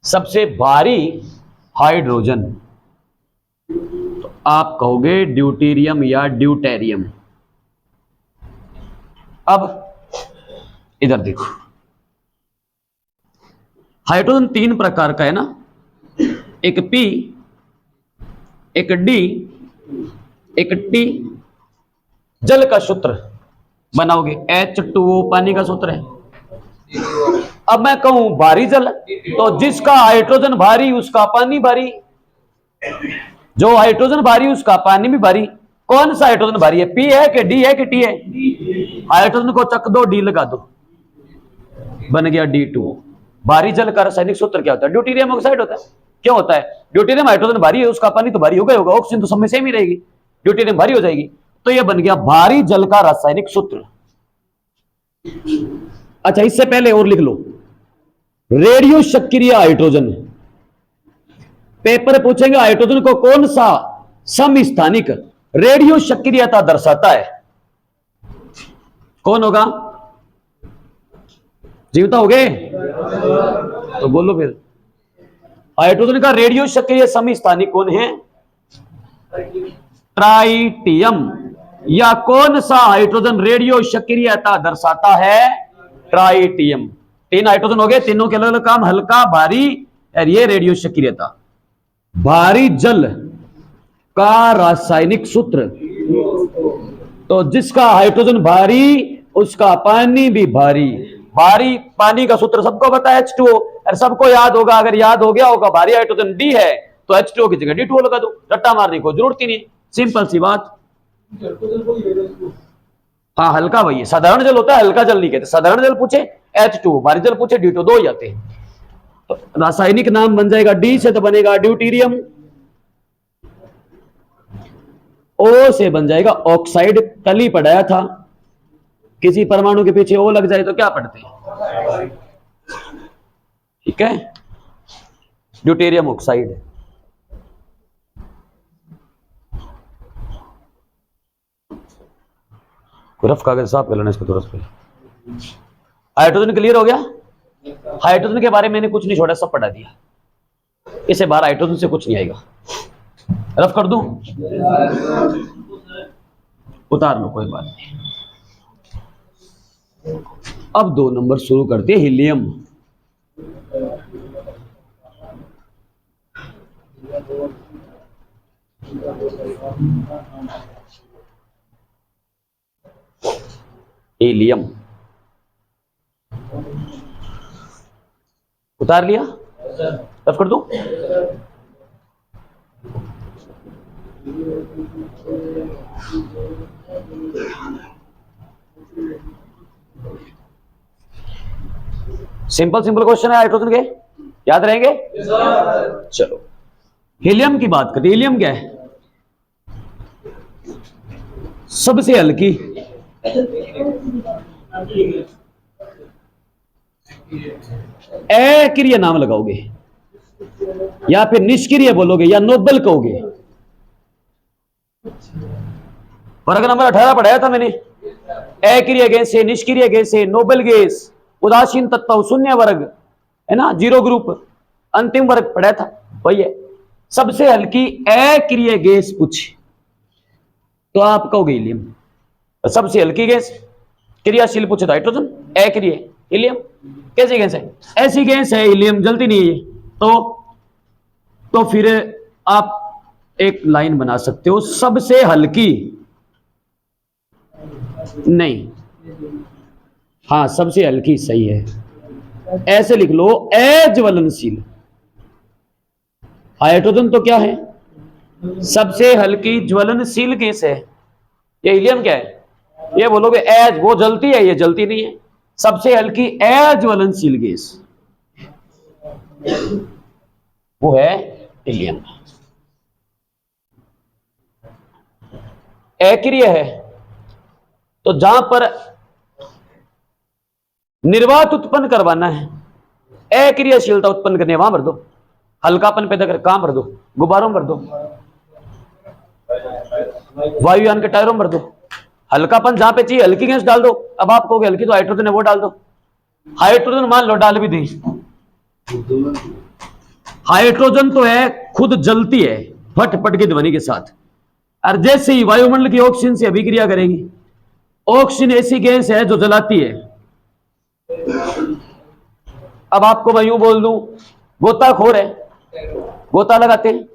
[SPEAKER 1] सबसे भारी हाइड्रोजन तो आप कहोगे ड्यूटीरियम या ड्यूटेरियम। अब इधर देखो, हाइड्रोजन 3 प्रकार का है ना, एक P, एक D, एक T। जल का सूत्र बनाओगे, H2O पानी का सूत्र है। अब मैं कहूं भारी जल, तो जिसका हाइड्रोजन भारी उसका पानी भारी, जो हाइड्रोजन भारी उसका पानी भी भारी। कौन सा हाइड्रोजन भारी है, P है कि D है कि T है? हाइड्रोजन को चक दो, D लगा दो, बन गया D2। भारी जल का रासायनिक सूत्र क्या होता है? ड्यूटेरियम ऑक्साइड होता है। क्यों होता है? ड्यूटेरियम हाइड्रोजन भारी है, उसका पानी तो भारी होगा, ऑक्सीजन तो सब में सेम ही रहेगी, ड्यूटेरियम भारी हो जाएगी, तो यह बन गया भारी जल का रासायनिक सूत्र। अच्छा, इससे पहले और लिख लो, रेडियो सक्रिय हाइड्रोजन, पेपर पूछेंगे हाइड्रोजन को कौन सा समस्थानिक रेडियो सक्रियता दर्शाता है, कौन होगा? जीवता हो गए तो बोलो फिर, हाइड्रोजन का रेडियो सक्रिय समस्थानिक कौन है? ट्राइटियम। या कौन सा हाइड्रोजन रेडियो सक्रियता दर्शाता है? ट्राइटियम। 3 हाइड्रोजन हो गए, तीनों के अलग अलग काम, हल्का, भारी और ये रेडियो सक्रियता। भारी जल का रासायनिक सूत्र, तो जिसका हाइड्रोजन भारी उसका पानी भी भारी। भारी पानी का सूत्र सबको पता है, H2O, और सबको याद होगा, अगर याद हो गया होगा भारी हाइड्रोजन D है तो H2O की जगह D2O लगा दो, रट्टा मारने को जरूरत ही नहीं, सिंपल सी बात। हाँ, हल्का वही है, साधारण जल होता है, हल्का जल नहीं कहते। साधारण जल पूछे H2O, भारी जल पूछे D2O, 2 हो जाते हैं। तो रासायनिक नाम बन जाएगा, D से तो बनेगा ड्यूटीरियम, O से बन जाएगा ऑक्साइड। कल ही पढ़ाया था, किसी परमाणु के पीछे O लग जाए तो क्या पढ़ते हैं? ठीक है, ड्यूटेरियम ऑक्साइड। रफ कागज साफ कर लेना इसको तुरंत पे। हाइड्रोजन क्लियर हो गया? हाइड्रोजन के बारे में मैंने कुछ नहीं छोड़ा, सब पढ़ा दिया। इसे बाहर हाइड्रोजन से कुछ नहीं आएगा। रफ कर दूं? उतार लो, कोई बात नहीं। अब 2 नंबर शुरू करते हैं, हीलियम। हीलियम उतार लिया? रफ कर दूं? सिंपल सिंपल क्वेश्चन है हाइड्रोजन के, याद रहेंगे? चलो, हीलियम की बात करते। हीलियम क्या है? सबसे हल्की, अक्रिय नाम लगाओगे या फिर निष्क्रिय बोलोगे या नोबल कहोगे। वर्ग नंबर 18 पढ़ाया था मैंने, अक्रिय गैस है, निष्क्रिय गैस है, नोबल गैस, उदासीन तत्व, शून्य वर्ग है ना, जीरो ग्रुप, अंतिम वर्ग पढ़ाया था, वही है। सबसे हल्की अक्रिय गैस पूछे तो आप कहोगे हीलियम। सबसे हल्की गैस क्रियाशील पूछे तो हाइड्रोजन, अक्रिय हीलियम। कैसी गैस है? ऐसी गैस है हीलियम, जलती नहीं है। तो फिर आप एक लाइन बना सकते हो, सबसे हल्की नहीं, हाँ सबसे हल्की सही है, ऐसे लिख लो अज्वलनशील। हाइड्रोजन तो क्या है? सबसे हल्की ज्वलनशील गैस है। ये हीलियम क्या है? ये बोलोगे एज, वो जलती है, ये जलती नहीं है। सबसे हल्की अज्वलनशील गैस वो है हीलियम। अक्रिय है तो जहां पर निर्वात उत्पन्न करवाना है, अक्रियशीलता उत्पन्न करनी है, वहां भर दो। हल्कापन पैदा कर कहां भर दो? गुब्बारों में भर दो, वायुयान के टायरों में भर दो। हल्कापन जहां पे चाहिए हल्की गैस डाल दो। अब आप कहोगे हल्की तो हाइड्रोजन है, वो डाल दो। हाइड्रोजन मान लो डाल भी दें, हाइड्रोजन तो है खुद जलती है फटफट की ध्वनि के साथ, और जैसे ही वायुमंडल की ऑक्सीजन से अभिक्रिया करेगी, ऑक्सीजन ऐसी गैस है जो जलाती है। अब आपको मैं यूं बोल दूं, गोताखोर है, गोता लगाते हैं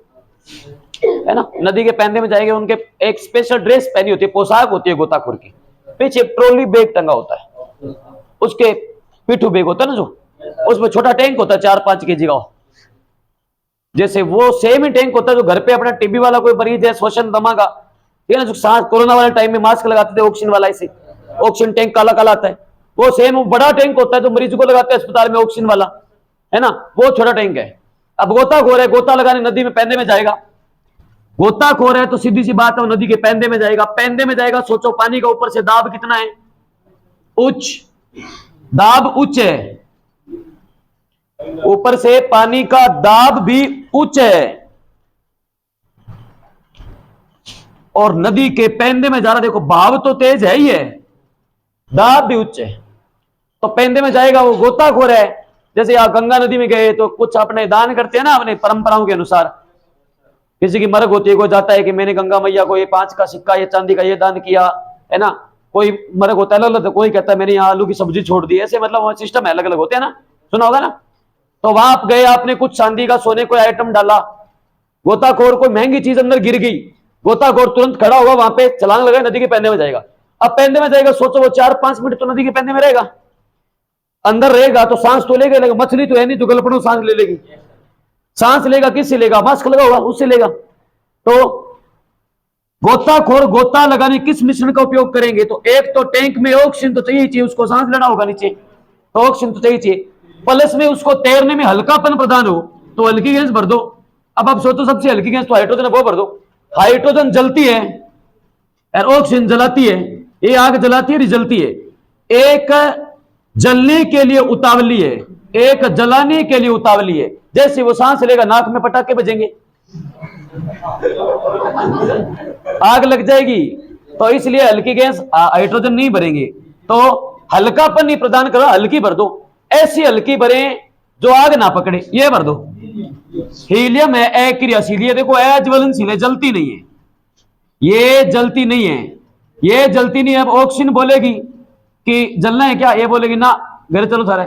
[SPEAKER 1] है ना, नदी के पैंदे में जाएंगे, उनके एक स्पेशल ड्रेस पहनी होती है, पोशाक होती है गोताखोर की, पीछे ट्रॉली बैग टंगा होता है, उसके पिठू बैग होता है ना, जो उसमें छोटा टैंक होता है 4-5 केजी का, जैसे वो सेम ही टैंक होता है जो घर पे अपना टीबी वाला कोई मरीज है, श्वसन दमा का, ठीक है ना, जो सांस कोरोना वाले टाइम में मास्क लगाते थे ऑक्सीजन वाला, इसे ऑक्सीजन टैंक काला काला आता है, वो सेम बड़ा टैंक होता है जो मरीज को लगाते हैं अस्पताल में ऑक्सीजन वाला, है ना, वो छोटा टैंक है। अब गोताखोर है, गोता लगाने नदी में पैंदे में जाएगा, गोताखोर है तो सीधी सी बात है वो नदी के पैंदे में जाएगा, पैंदे में जाएगा, सोचो पानी का ऊपर से दाब कितना है? उच्च दाब, उच्च है, ऊपर से पानी का दाब भी उच्च है, और नदी के पैंदे में जा रहा, देखो भाव तो तेज है ही है, दाब भी उच्च है, तो पैंदे में जाएगा, वो गोताखोर है। जैसे आप गंगा नदी में गए तो कुछ अपने दान करते हैं ना, अपने परंपराओं के अनुसार, किसी की मरग होती है, कोई जाता है कि मैंने गंगा मैया को ये 5 का सिक्का, ये चांदी का ये दान किया, है ना, कोई मरग होता है, तो कोई कहता है मैंने यहाँ आलू की सब्जी छोड़ दी, ऐसे मतलब सिस्टम है, अलग अलग होते हैं ना, सुना होगा ना। तो वहां आप गए, आपने कुछ चांदी का सोने कोई आइटम डाला, गोताखोर कोई महंगी चीज अंदर गिर गई, गोताखोर तुरंत खड़ा होगा वहां पे, छलांग लगाए, नदी के पैंदे में जाएगा। अब पैंदे में जाएगा, सोचो वो 4-5 मिनट तो नदी के पैंदे में रहेगा, अंदर रहेगा तो सांस तो लेगा, मछली तो है नहीं जो गलपड़ों सांस ले लेगी, सांस लेगा किससे लेगा? मास्क लगा होगा उससे लेगा। तो गोताखोर गोता लगाने किस मिश्रण का उपयोग करेंगे? तो एक तो टैंक में ऑक्सीजन तो चाहिए, उसको सांस लेना होगा नीचे, तो ऑक्सीजन तो चाहिए, प्लस में उसको तैरने में हल्कापन प्रदान हो, तो हल्की गैस भर दो। अब आप सोचो सबसे हल्की गैस तो हाइड्रोजन, वो भर दो। हाइड्रोजन जलती है और ऑक्सीजन जलाती है, ये आग जलाती है, जलती है, एक जलने के लिए उतावली है, एक जलाने के लिए उतावली है। जैसे वो सांस लेगा नाक में पटाखे बजेंगे, आग लग जाएगी, तो इसलिए हल्की गैस हाइड्रोजन नहीं भरेंगे, तो हल्कापन नहीं प्रदान करो, हल्की भर दो, ऐसी हल्की भरे जो आग ना पकड़े, ये भर दो। हीलियम है अक्रियाशील, ये देखो अज्वलनशील है, जलती नहीं है, ये जलती नहीं है, ये जलती नहीं है। अब ऑक्सीजन बोलेगी कि जलना है क्या, ये बोलेगी ना घर चलो सारे,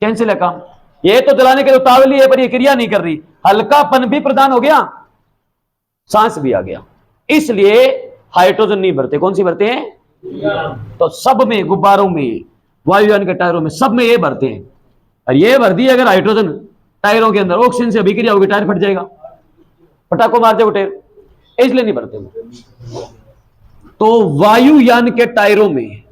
[SPEAKER 1] कैंसिल है काम, ये तो जलाने के लिए उतावली है पर ये क्रिया नहीं कर रही, हल्कापन भी प्रदान हो गया, सांस भी आ गया, इसलिए हाइड्रोजन नहीं भरते। कौन सी भरते हैं? तो सब में, गुब्बारों में, वायुयान के टायरों में, सब में ये भरते हैं। और ये भर दिए अगर हाइड्रोजन टायरों के अंदर, ऑक्सीजन से अभिक्रिया होगी, टायर फट जाएगा, पटाखों मार जाएगा टायर, इसलिए नहीं भरते। तो वायुयान के टायरों में,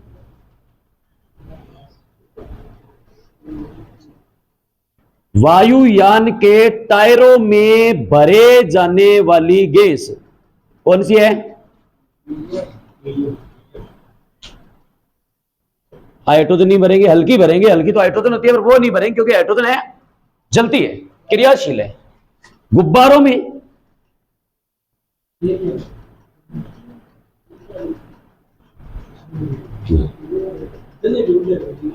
[SPEAKER 1] वायुयान के टायरों में भरे जाने वाली गैस कौन सी है? हाइड्रोजन नहीं भरेंगे, हल्की भरेंगे, हल्की तो हाइड्रोजन होती है पर वो नहीं भरेंगे क्योंकि हाइड्रोजन है, जलती है, क्रियाशील है। गुब्बारों में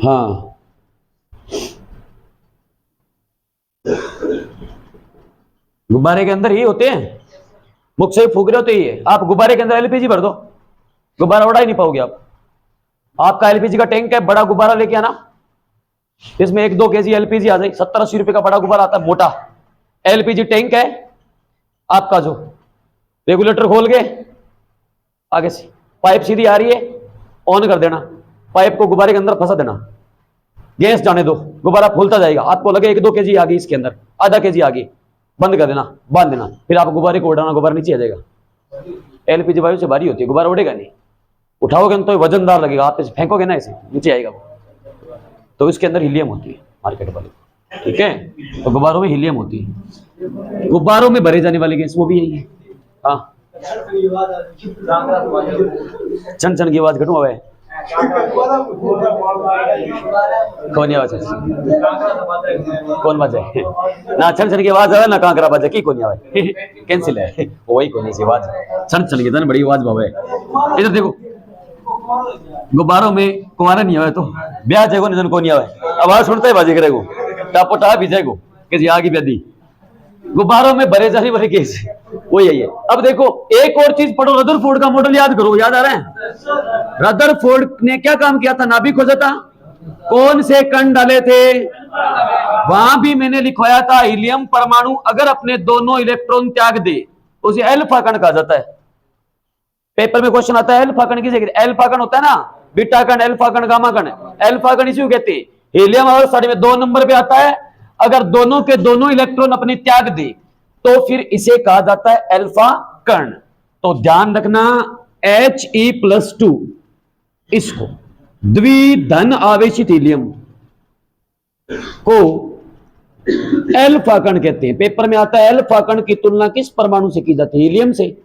[SPEAKER 1] हाँ, गुब्बारे के अंदर ही होते हैं, मुख से फूक रहे होते ही है। आप गुब्बारे के अंदर एलपीजी भर दो, गुब्बारा उड़ा ही नहीं पाओगे आप। आपका एलपीजी का टैंक है, बड़ा गुब्बारा लेके आना, इसमें 1-2 केजी एलपीजी आ जाए। 70-80 रुपए का बड़ा गुब्बारा आता है, मोटा एलपीजी टैंक है आपका। जो रेगुलेटर खोल के आगे से पाइप सीधी आ रही है, ऑन कर देना, पाइप को गुब्बारे के अंदर फंसा देना, गैस जाने दो, गुब्बारा फूलता जाएगा। आपको लगे 1-2 केजी आ गई इसके अंदर, आधा केजी आ गई, बंद कर देना, बांध देना, फिर आप गुब्बारे को उड़ाना, गुब्बारा नीचे आ जाएगा। एलपीजी वायु से भारी होती है, गुब्बारा उड़ेगा नहीं। उठाओगे तो वजनदार लगेगा, आप इसे फेंकोगे ना ऐसे नीचे आएगा वो। तो इसके अंदर हीलियम होती है मार्केट वाली, ठीक है। तो गुब्बारों में हीलियम होती है, गुब्बारों में भरे जाने वाली गैस वो भी यही है। हाँ, चन चन की आवाज घटू हुआ है, कौन आवाज है, कौन बजाए ना, छन छन की आवाज आवे ना, कांकरा बजे की कोनी आवे, कैंसिल है वही कोनी सी आवाज, छन छन की था बड़ी आवाज बावे। इधर देखो, गुब्बारों में कुमारा नहीं आवे तो ब्याह जाएगो, निधन को नहीं आवे, आवाज सुनता है बाजी करेगो, टापो टाप भी जाएगो कि आगे ब्यादी। गुब्बारों में भरे जाने वाले केस वो यही है। अब देखो एक और चीज पढ़ो, रदरफोर्ड का मॉडल याद करो, याद आ रहा है? रदरफोर्ड ने क्या काम किया था? नाभिक खोजा था, कौन से कण डाले थे? वहां भी मैंने लिखवाया था, हीलियम परमाणु अगर अपने दोनों इलेक्ट्रॉन त्याग दे उसे अल्फा कण कहा जाता है। पेपर में क्वेश्चन आता है अल्फा कण किसे कहते हैं? अल्फा कण होता है ना, बीटा कण, अल्फा कण, गामा कण, अल्फा कण इसी को कहते हैं। हीलियम अवस्था में 2 नंबर पे आता है, अगर दोनों के दोनों इलेक्ट्रॉन अपने त्याग दे तो फिर इसे कहा जाता है अल्फा कण। तो ध्यान रखना, He+2 इसको द्विधन आवेशित हीलियम को अल्फा कण कहते हैं। पेपर में आता है अल्फा कण की तुलना किस परमाणु से की जाती है? हीलियम से।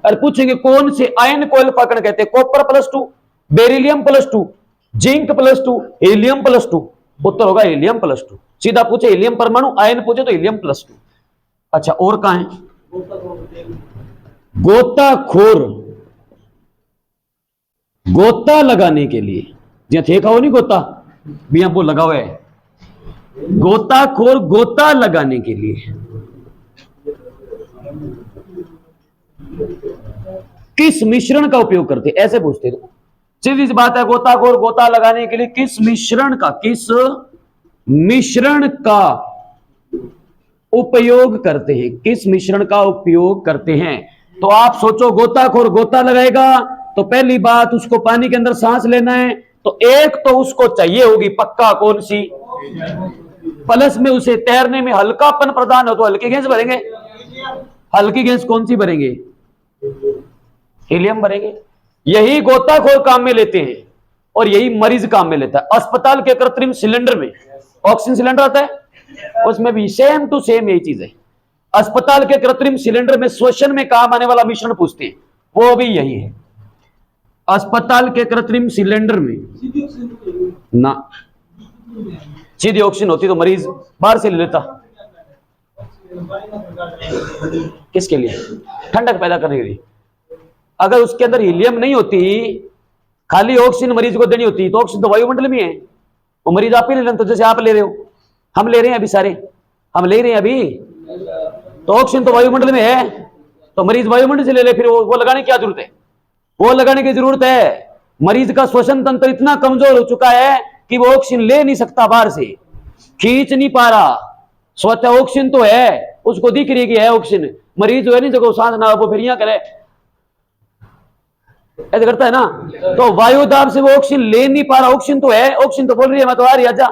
[SPEAKER 1] और पूछेंगे कौन से आयन को अल्फा कण कहते हैं? Copper +2, beryllium +2, zinc +2, helium +2। उत्तर होगा हीलियम +2। सीधा पूछे हीलियम परमाणु, आयन पूछे तो हीलियम +2। अच्छा, और कहां है? गोताखोर, गोता लगाने के लिए, जहां थे खाओ नहीं गोता भी यहां वो लगा हुआ है, गोताखोर गोता लगाने के लिए किस मिश्रण का उपयोग करते? ऐसे पूछते थे, सीधी सी बात है। गोताखोर गोता लगाने के लिए किस मिश्रण का उपयोग करते हैं? किस मिश्रण का उपयोग करते हैं? तो आप सोचो, गोताखोर गोता लगाएगा तो पहली बात उसको पानी के अंदर सांस लेना है, तो एक तो उसको चाहिए होगी पक्का कौन सी, प्लस में उसे तैरने में हल्कापन प्रदान हो, तो हल्की गैस भरेंगे। हल्की गैस कौन सी भरेंगे? हीलियम भरेंगे। यही गोताखोर काम में लेते हैं और यही मरीज काम में लेता है। अस्पताल के कृत्रिम सिलेंडर में ऑक्सीजन सिलेंडर आता है, उसमें भी सेम टू सेम यही चीज है। अस्पताल के कृत्रिम सिलेंडर में श्वसन में काम आने वाला मिश्रण पूछते हैं, वो भी यही है। अस्पताल के कृत्रिम सिलेंडर में ना सीधी ऑक्सीजन होती तो मरीज बाहर से ले लेता। किसके लिए? ठंडक पैदा करने के लिए। अगर उसके अंदर हीलियम नहीं होती, खाली ऑक्सीजन मरीज को देनी होती, तो ऑक्सीजन तो वायुमंडल में है, वो मरीज आप ही ले लेते। तो जैसे आप ले रहे हो, हम ले रहे हैं अभी, सारे हम ले रहे हैं अभी, तो ऑक्सीजन तो वायुमंडल में है, तो मरीज वायुमंडल से ले ले, फिर वो लगाने की क्या जरूरत है? वो लगाने की जरूरत है। मरीज का श्वसन तंत्र इतना कमजोर हो चुका है कि वो ऑक्सीजन ले नहीं सकता, बाहर से खींच नहीं पा रहा। स्वतः ऑक्सीजन तो है, उसको दिख रही है ऑक्सीजन, मरीज जो है नहीं जगह सांस ना, वो फिर यहां करे ऐसे करता है ना, तो वायु दाब से वो ऑक्सीजन ले नहीं पा रहा। ऑक्सीजन तो है, ऑक्सीजन तो बोल रही है मैं तो आ रही, आजा।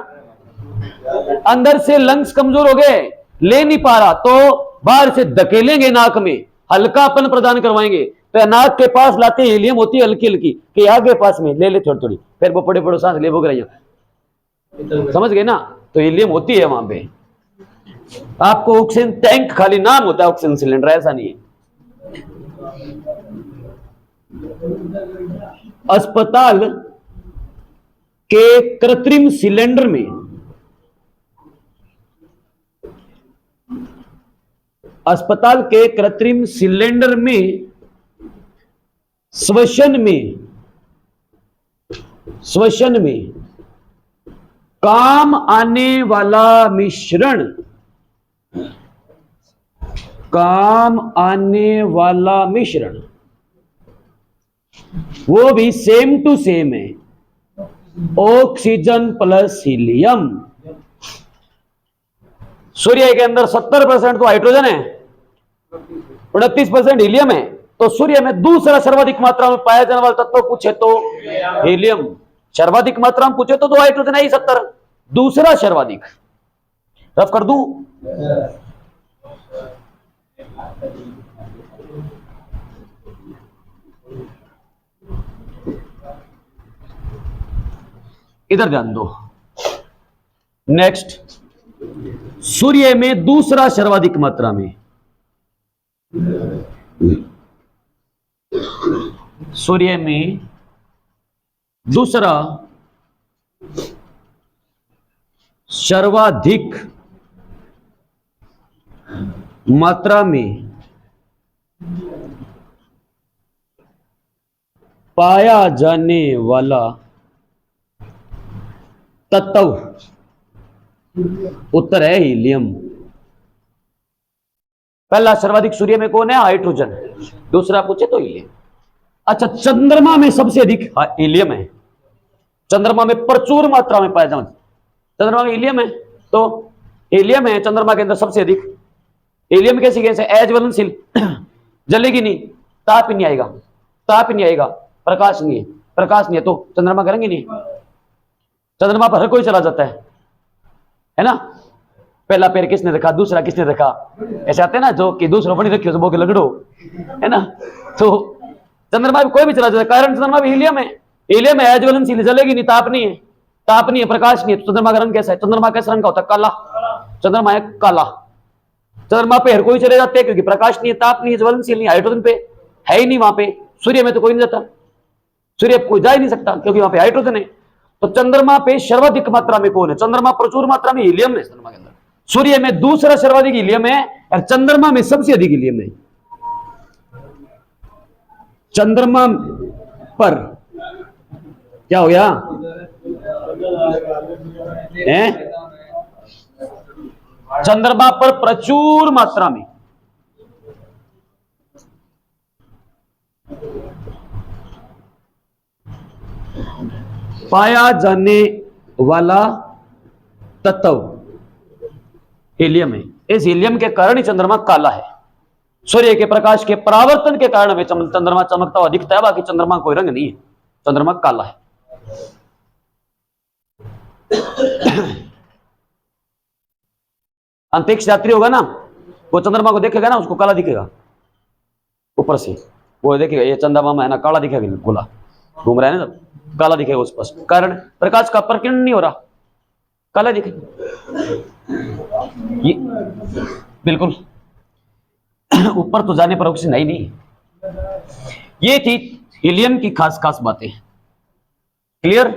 [SPEAKER 1] अंदर से लंग्स कमजोर हो गए, ले नहीं पा रहा, तो बाहर से धकेलेंगे, नाक में हल्कापन प्रदान करवाएंगे, तो नाक के पास लाते हीलियम होती है हल्की हल्की, कि आगे पास में ले ले थोड़ी थोड़ी, फिर वो पड़े पड़ो सांस ले, भोग रही, समझ गए ना? तो हीलियम होती है वहां पे। आपको ऑक्सीजन टैंक खाली नाम होता है, ऑक्सीजन सिलेंडर ऐसा नहीं है। अस्पताल के कृत्रिम सिलेंडर में श्वसन में काम आने वाला मिश्रण काम आने वाला मिश्रण, वो भी सेम टू सेम है, ऑक्सीजन प्लस हीलियम। सूर्य के अंदर 70% तो हाइड्रोजन है, 29% हीलियम है। तो सूर्य में दूसरा सर्वाधिक मात्रा में पाया जाने वाला तत्व पूछे तो हीलियम, सर्वाधिक मात्रा में पूछे तो हाइड्रोजन है ही 70, दूसरा सर्वाधिक। रफ कर दूं? इधर ध्यान दो। नेक्स्ट, सूर्य में दूसरा सर्वाधिक मात्रा में, सूर्य में दूसरा सर्वाधिक मात्रा में पाया जाने वाला तत्व, उत्तर है हीलियम। पहला सर्वाधिक सूर्य में कौन है? हाइड्रोजन। दूसरा पूछे तो हीलियम। अच्छा, चंद्रमा में सबसे अधिक हीलियम है, चंद्रमा में प्रचुर मात्रा में पाया जाता है। चंद्रमा में हीलियम है, तो हीलियम है चंद्रमा के अंदर सबसे अधिक। हीलियम कैसी गैस है? अज्वलनशील, जलेगी नहीं, ताप ही नहीं आएगा, ताप ही नहीं आएगा, प्रकाश नहीं है, प्रकाश नहीं है तो चंद्रमा करेंगे नहीं। चंद्रमा पर हर कोई चला जाता है ना। पहला पैर किसने रखा, दूसरा किसने रखा, ऐसे आते हैं ना जो कि दूसरा बनी रखी हो तो बोके लगड़ो, है ना। तो चंद्रमा पे कोई भी चला जाता है, कारण चंद्रमा भी हीलियम है, हीलियम है, अज्वलनशील, जलेगी नहीं, ताप नहीं है, ताप नहीं है, प्रकाश नहीं है। तो चंद्रमा का रंग कैसा है? चंद्रमा कैसा रंग का होता है? काला। चंद्रमा है काला। चंद्रमा पे हर कोई चले जाते हैं क्योंकि प्रकाश नहीं है, ताप नहीं है, ज्वलनशील नहीं, हाइड्रोजन पे है ही नहीं वहां पे। सूर्य में तो कोई नहीं जाता, सूर्य कोई जा ही नहीं सकता क्योंकि वहां पे हाइड्रोजन है। तो चंद्रमा पे सर्वाधिक मात्रा में कौन है? चंद्रमा प्रचुर मात्रा में हीलियम है चंद्रमा के अंदर। सूर्य में दूसरा सर्वाधिक हीलियम है और चंद्रमा में सबसे अधिक हीलियम है। चंद्रमा पर क्या हो गया है? चंद्रमा पर प्रचुर मात्रा में पाया जाने वाला तत्व हीलियम है। इस हीलियम के कारण ही चंद्रमा काला है। सूर्य के प्रकाश के परावर्तन के कारण हमें चंद्रमा चमकता हुआ दिखता है, बाकी चंद्रमा कोई रंग नहीं है, चंद्रमा काला है। अंतरिक्ष यात्री होगा ना, वो चंद्रमा को देखेगा ना, उसको काला दिखेगा ऊपर से, वो देखेगा ये चंद्रमा है ना, काला दिखेगा, गोला घूम रहा है ना, काला दिखेगा उस पर, कारण प्रकाश का प्रकीर्णन नहीं हो रहा, काला दिखेगा। ये बिल्कुल ऊपर तो जाने पर ऑक्सीजन है ही नहीं। ये थी हीलियम की खास खास बातें। क्लियर?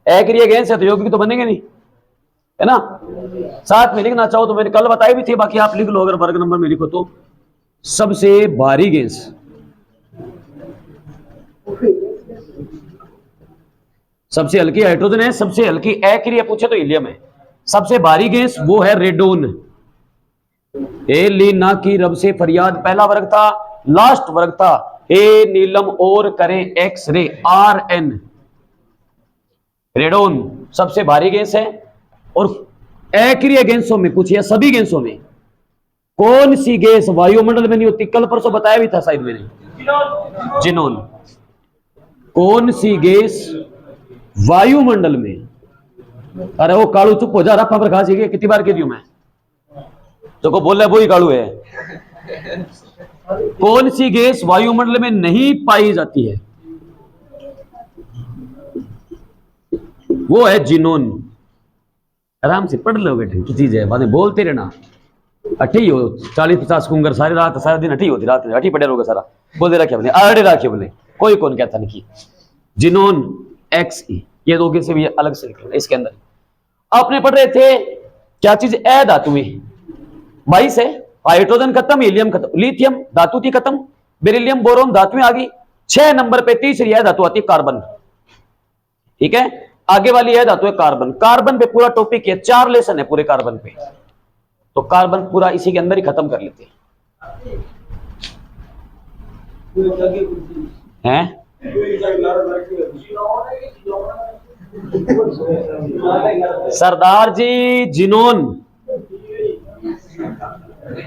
[SPEAKER 1] अक्रिय गैस है तो यौगिक तो बनेंगे नहीं, है ना। साथ में लिखना चाहो तो मैंने कल बताई भी थी, बाकी आप लिख लो अगर वर्ग नंबर में लिखो तो। सबसे भारी गैस, सबसे हल्की हाइड्रोजन है, सबसे हल्की अक्रिय पूछे तो हीलियम है। सबसे भारी गैस वो है रेडोन। ए लीना की रब से फरियाद पहला वर्ग था, लास्ट वर्ग था ए नीलम और करें एक्स-रे RN। रेडोन सबसे भारी गैस है। और अक्रिय गैसों में पूछिए, सभी गैसों में कौन सी गैस वायुमंडल में नहीं होती? कल परसों बताया भी था शायद मैंने, जिनोन। कौन सी गैस वायुमंडल में, अरे वो कालू चुप हो जा रहा, पर खा सीखे कितनी बार कह दी मैं, तो को बोल रहा है वो ही कालू है। कौन सी गैस वायुमंडल में नहीं पाई जाती है? वो है जिनोन। आराम से पढ़ लो बेटे, की चीज है, बाद में बोलते रहना। अठी हो 40-50 कुंगर सारी रात, सारा दिन अठी होती, रात में अठी पड़े रहोगे सारा, बोलते रखे बोले, आड़े रखे बोले, कोई कौन कहता नहीं की। जिनोन XE, ये दो से भी अलग से लिख, इसके अंदर आपने पढ़ रहे थे क्या चीज? ए धातु में 22 है, हाइड्रोजन खत्म, हीलियम खत्म, लिथियम धातु थी खत्म, बेरिलियम बोरोन धातुएं आ गई। 6 नंबर पे तीसरी यह धातु आती है कार्बन। ठीक है, आगे वाली यह धातु है कार्बन। कार्बन पे पूरा टॉपिक है, 4 लेसन है पूरे कार्बन पे। तो कार्बन पूरा इसी के अंदर ही खत्म कर लेते हैं। सरदार जी जिनोन,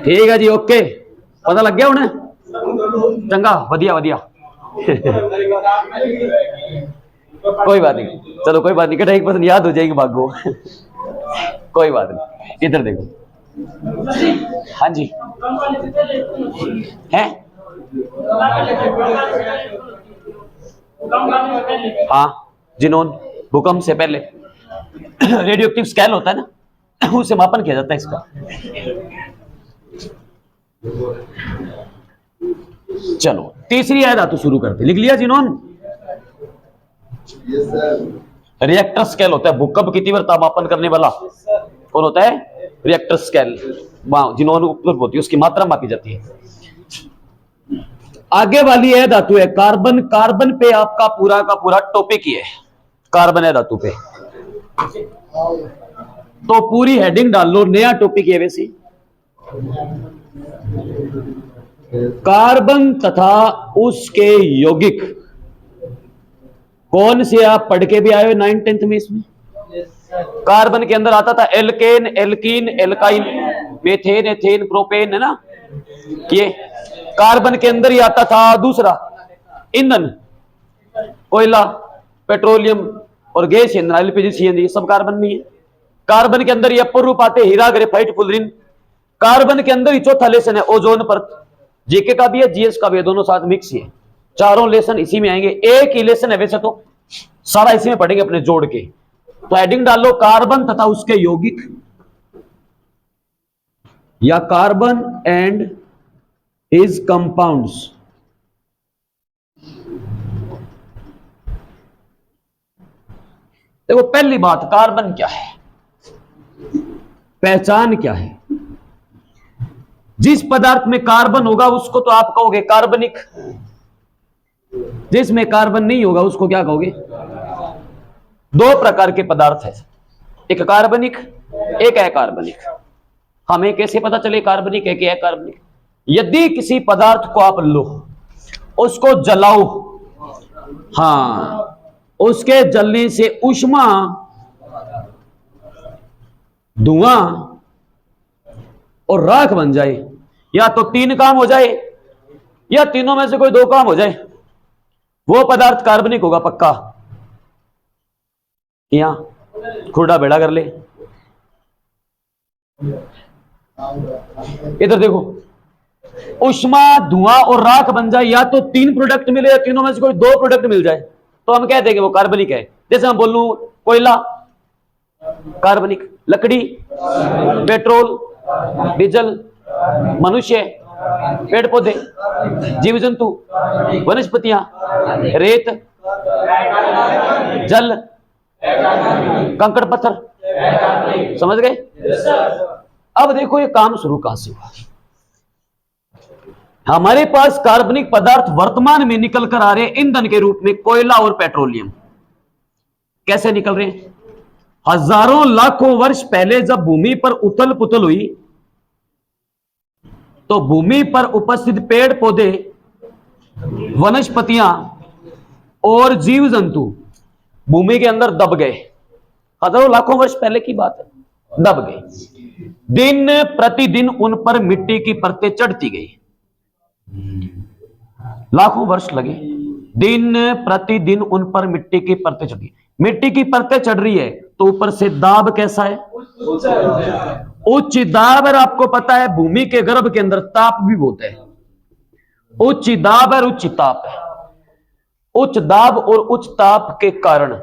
[SPEAKER 1] ठीक है जी, ओके, पता लग गया उन्हें, चंगा, वधिया वधिया। कोई बात नहीं, चलो कोई बात नहीं, कटा 1% याद हो जाएगी भागो। कोई बात नहीं, इधर देखो। हाँ जी है, हाँ जिनोन भूकंप से पहले रेडियो एक्टिव स्केल होता है ना, उससे मापन किया जाता है इसका। चलो तीसरी आय धातु शुरू करते, लिख लिया जिनोन? रिएक्टर स्केल होता है भूकंप की तीव्रता मापन करने वाला, कौन होता है? रिएक्टर स्केल, जिनोन उपलब्ध होती है, उसकी मात्रा मापी जाती है। आगे वाली है धातु है कार्बन। कार्बन पे आपका पूरा का पूरा टॉपिक ही है, कार्बन है धातु पे, तो पूरी हेडिंग डाल लो, नया टॉपिक है वैसे। कार्बन तथा उसके यौगिक, कौन से आप पढ़ के भी आए हो 9th 10th में? इसमें कार्बन के अंदर आता था alkane, alkene, alkyne, methane, ethane, propane, है ना। ये कार्बन के अंदर ही आता था दूसरा ईंधन, कोयला, पेट्रोलियम और गैस ईंधन, एलपीजी, सीएनजी, सब कार्बन में है। कार्बन के अंदर ये अपर रूप आते हीरा, ग्रेफाइट, फुलरिन। कार्बन के अंदर ही चौथा लेसन है ओजोन परत, जीके का भी है, जीएस का भी है, दोनों साथ मिक्स है। चारों लेसन इसी में आएंगे, एक ही लेसन है वैसे तो, सारा इसी में पढ़ेंगे अपने जोड़ के। तो हेडिंग डाल लो कार्बन तथा उसके यौगिक, या कार्बन एंड हिज कंपाउंड्स। देखो पहली बात, कार्बन क्या है, पहचान क्या है? जिस पदार्थ में कार्बन होगा उसको तो आप कहोगे कार्बनिक, जिसमें कार्बन नहीं होगा उसको क्या कहोगे? दो प्रकार के पदार्थ है, एक कार्बनिक, एक अकार्बनिक। हमें कैसे पता चले कार्बनिक है कि अकार्बनिक? यदि किसी पदार्थ को आप लो, उसको जलाओ, हाँ, उसके जलने से ऊष्मा, धुआं और राख बन जाए, या तो तीन काम हो जाए, या तीनों में से कोई दो काम हो जाए, वो पदार्थ कार्बनिक होगा पक्का। यहां खुरडा बेड़ा कर ले, इधर देखो, ऊष्मा, धुआं और राख बन जाए, या तो तीन प्रोडक्ट मिले या तीनों में से कोई दो प्रोडक्ट मिल जाए, तो हम कहते हैं कि वो कार्बनिक है। जैसे हम बोलूं कोयला कार्बनिक, लकड़ी, पेट्रोल, डीजल, मनुष्य, पेड़ पौधे, जीव जंतु, वनस्पतियां, रेत, जल, कंकड़ पत्थर, समझ गए? अब देखो ये काम शुरू कहां से हुआ। हमारे पास कार्बनिक पदार्थ वर्तमान में निकल कर आ रहे हैं ईंधन के रूप में, कोयला और पेट्रोलियम। कैसे निकल रहे हैं? हजारों लाखों वर्ष पहले जब भूमि पर उथल पुथल हुई, तो भूमि पर उपस्थित पेड़ पौधे, वनस्पतियां और जीव जंतु भूमि के अंदर दब गए। हजारों लाखों वर्ष पहले की बात है, दब गए। दिन प्रतिदिन उन पर मिट्टी की परतें चढ़ती गई, लाखों वर्ष लगे, दिन प्रतिदिन उन पर मिट्टी की परतें चढ़ी। मिट्टी की परतें चढ़ रही है तो ऊपर से दाब कैसा है? उच्च दाब। और आपको पता है भूमि के गर्भ के अंदर ताप भी बहुत है, उच्च दाब और उच्च ताप है। उच्च दाब और उच्च ताप के कारण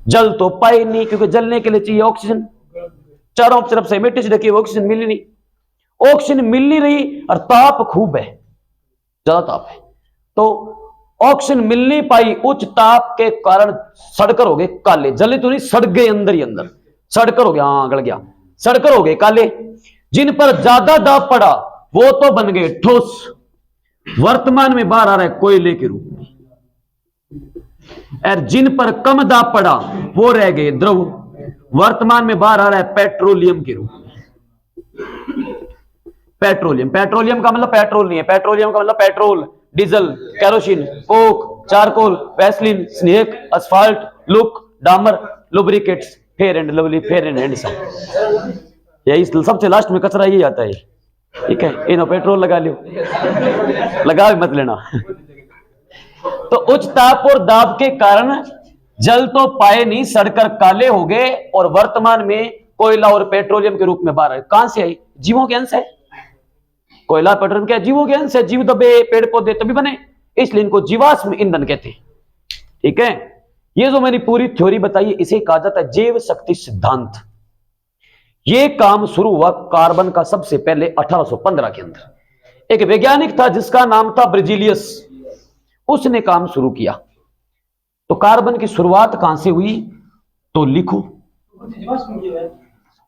[SPEAKER 1] जल तो पाए नहीं, क्योंकि जलने के लिए चाहिए ऑक्सीजन। चारों तरफ से मिट्टी से ढकी ऑक्सीजन मिल नहीं, ऑक्सीजन मिल नहीं रही और ताप खूब है, ज्यादा ताप है, तो ऑक्सीजन मिल नहीं पाई। उच्च ताप के कारण सड़कर हो गए काले, जले तो नहीं, सड़ गए अंदर ही अंदर, सड़कर हो गया, हाँ गल गया, सड़कर हो गए काले। जिन पर ज्यादा दाब पड़ा वो तो बन गए ठोस, वर्तमान में बाहर आ रहा है कोयले के रूप में। और जिन पर कम दाब पड़ा वो रह गए द्रव, वर्तमान में बाहर आ रहा है पेट्रोलियम के रूप में। पेट्रोलियम, पेट्रोलियम का मतलब पेट्रोल नहीं है, पेट्रोलियम का मतलब petrol, diesel, kerosene, coke, charcoal, vaseline, snake, asphalt, look, डामर, lubricates, fair and lovely, fair and handsome. यही सबसे लास्ट में कचरा यही आता है। ठीक है, इनो पेट्रोल लगा लियो, लगा भी मत लेना। तो उच्च ताप और दाब के कारण जल तो पाए नहीं, सड़कर काले हो गए और वर्तमान में कोयला और पेट्रोलियम के रूप में बाहर आए। कहां से आई? जीवों के अंश है। कोयला पेट्रोलियम क्या जीवों के अंश है? जीव दबे पेड़ पौधे तभी बने, इसलिए इनको जीवाश्म ईंधन कहते हैं। ठीक है, ये जो मैंने पूरी थ्योरी बताई इसे कहा जाता है जैव शक्ति सिद्धांत। ये काम शुरू हुआ कार्बन का सबसे पहले 1815 के अंदर। एक वैज्ञानिक था जिसका नाम था ब्रिजिलियस, उसने काम शुरू किया। तो कार्बन की शुरुआत कहां से हुई? तो लिखो,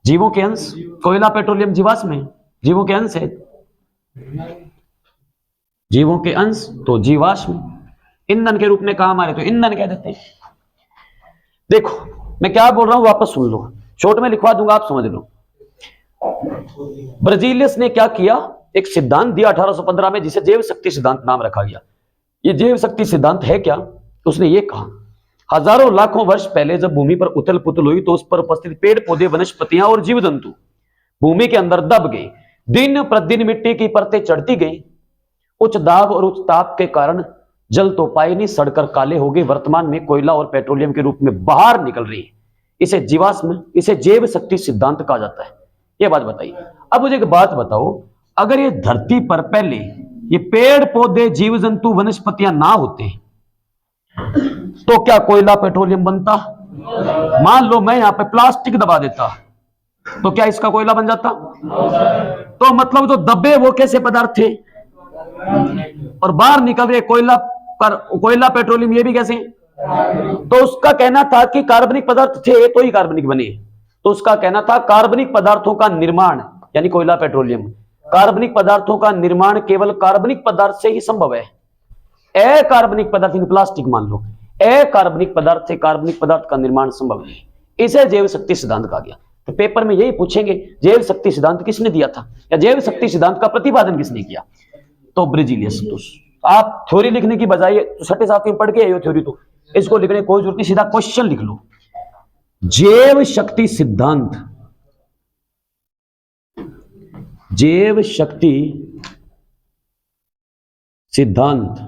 [SPEAKER 1] जीवों के अंश। कोयला पेट्रोलियम जीवाश्म है, जीवों के अंश है, जीवों के अंश तो जीवाश्म ईंधन के रूप में काम आ रहे तो ईंधन कह देते हैं। देखो मैं क्या बोल रहा हूं वापस सुन लो, शॉर्ट में लिखवा दूंगा आप समझ लो। ब्रिजिलियस ने क्या किया, एक सिद्धांत दिया 1815 में जिसे जैव शक्ति सिद्धांत नाम रखा गया। ये जैव शक्ति सिद्धांत है क्या? उसने ये कहा, हजारों लाखों वर्ष पहले जब भूमि पर उथल पुथल हुई तो उस पर उपस्थित पेड़ पौधे वनस्पतियां और जीव जंतु भूमि के अंदर दब गए। दिन प्रतिदिन मिट्टी की परतें चढ़ती गई। उच्च दाब और उच्च ताप के कारण जल तो पाए नहीं, सड़कर काले हो गए। वर्तमान में कोयला और पेट्रोलियम के रूप में बाहर निकल रही है। इसे जीवाश्म, इसे जैव शक्ति सिद्धांत कहा जाता है। ये बात बताइए। अब मुझे एक बात बताओ, अगर ये धरती पर पहले ये पेड़ पौधे जीव जंतु वनस्पतियां ना होते तो क्या कोयला पेट्रोलियम बनता? मान लो मैं यहां पे प्लास्टिक दबा देता तो क्या इसका कोयला बन जाता? तो मतलब जो दबे वो कैसे पदार्थ थे और बाहर निकल रहे कोयला पेट्रोलियम ये भी कैसे? तो उसका कहना था कि कार्बनिक पदार्थ थे तो ही कार्बनिक बने। तो उसका कहना था कार्बनिक पदार्थों का निर्माण यानी कोयला पेट्रोलियम, कार्बनिक पदार्थों का निर्माण केवल कार्बनिक पदार्थ से ही संभव है। अकार्बनिक पदार्थ प्लास्टिक मान लो, अकार्बनिक पदार्थ से कार्बनिक पदार्थ का निर्माण संभव नहीं। इसे जैव शक्ति सिद्धांत कहा गया। तो पेपर में यही पूछेंगे जैव शक्ति सिद्धांत किसने दिया था या जैव शक्ति सिद्धांत का प्रतिपादन किसने किया? तो ब्रिजिलियस। तो आप थ्योरी लिखने की बजाय छठे सातवीं पढ़ के आए थ्योरी, तो इसको लिखने की कोई जरूरत नहीं, सीधा क्वेश्चन लिख लो। जैव शक्ति सिद्धांत, जैव शक्ति सिद्धांत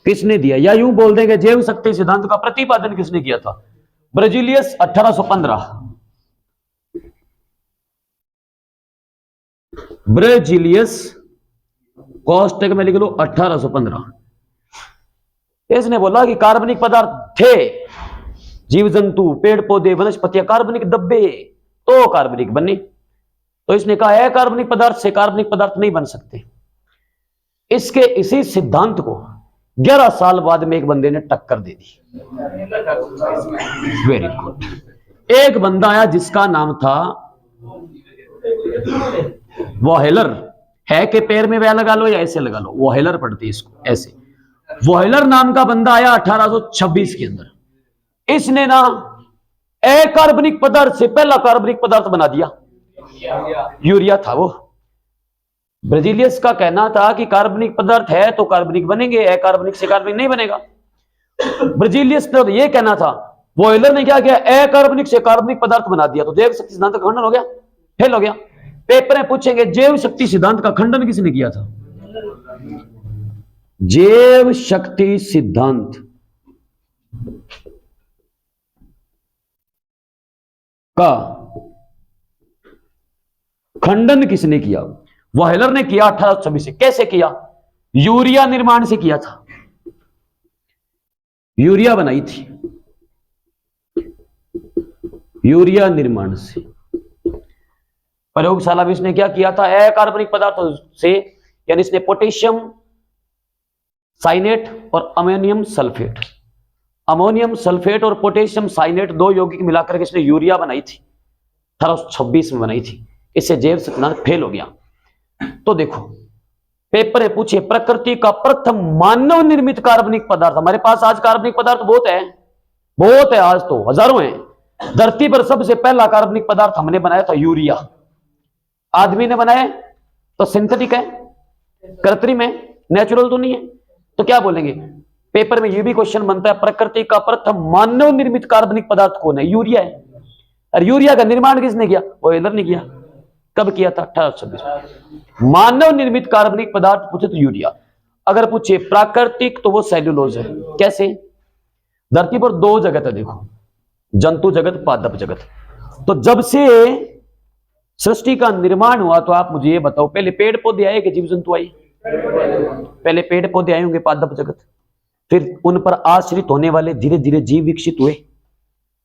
[SPEAKER 1] किसने दिया? या यूं बोल देंगे जैव शक्ति सिद्धांत का प्रतिपादन किसने किया था? ब्रिजिलियस 1815। ब्रिजिलियस कोष्टक में लिख लो 1815। इसने बोला कि कार्बनिक पदार्थ थे, जीव जंतु पेड़ पौधे वनस्पतियां कार्बनिक दबे तो कार्बनिक बने। तो इसने कहा अकार्बनिक पदार्थ से कार्बनिक पदार्थ नहीं बन सकते। इसके इसी सिद्धांत को 11 साल बाद में एक बंदे ने टक्कर दे दी। Very good. एक बंदा आया जिसका नाम था वोहेलर, है के पैर में वह लगा लो या ऐसे लगा लो, वोहेलर पढ़ती है इसको ऐसे। वोहेलर नाम का बंदा आया 1826 के अंदर। इसने ना अकार्बनिक पदार्थ से पहला कार्बनिक पदार्थ बना दिया, यूरिया था वो। ब्रिजिलियस का कहना था कि कार्बनिक पदार्थ है तो कार्बनिक बनेंगे, अकार्बनिक से कार्बनिक नहीं बनेगा। ब्रिजिलियस ने तो यह कहना था, वोहेलर ने क्या किया, अकार्बनिक से कार्बनिक पदार्थ बना दिया। तो जैव शक्ति सिद्धांत का खंडन हो गया, फेल हो गया। पेपर में पूछेंगे जैव शक्ति सिद्धांत का खंडन किसने किया था? जैव शक्ति सिद्धांत का खंडन किसने किया? वोहेलर ने किया 1826 से। कैसे किया? यूरिया निर्माण से किया था, यूरिया बनाई थी, यूरिया निर्माण से। प्रयोगशाला में इसने क्या किया था? अकार्बनिक पदार्थों से, यानी इसने पोटेशियम साइनेट और अमोनियम सल्फेट, अमोनियम सल्फेट और पोटेशियम साइनेट दो यौगिक मिलाकर के इसने यूरिया बनाई थी, 1826 में बनाई थी। इससे जैव सिद्धांत फेल हो गया। तो देखो पेपर में पूछे प्रकृति का प्रथम मानव निर्मित कार्बनिक पदार्थ। हमारे पास आज कार्बनिक पदार्थ बहुत है आज तो हजारों हैं, धरती पर सबसे पहला कार्बनिक पदार्थ हमने बनाया था यूरिया। आदमी ने बनाया तो सिंथेटिक है, कृत्रिम है, नेचुरल तो नहीं है। तो क्या बोलेंगे, पेपर में यह भी क्वेश्चन बनता है, प्रकृति का प्रथम मानव निर्मित कार्बनिक पदार्थ कौन है? यूरिया है। और यूरिया का निर्माण किसने किया? ऑयलर ने किया। कब किया था? 1826। मानव निर्मित कार्बनिक पदार्थ पूछे तो यूरिया। अगर पूछे प्राकृतिक तो वो सेल्यूलोज है। कैसे? धरती पर दो जगत है, देखो, जंतु जगत, पादप जगत। तो जब से सृष्टि का निर्माण हुआ तो आप मुझे ये बताओ, पहले पेड़ पौधे आए कि जीव जंतु आए? पहले पेड़ पौधे आए होंगे, पादप जगत, फिर उन पर आश्रित होने वाले धीरे धीरे जीव विकसित हुए।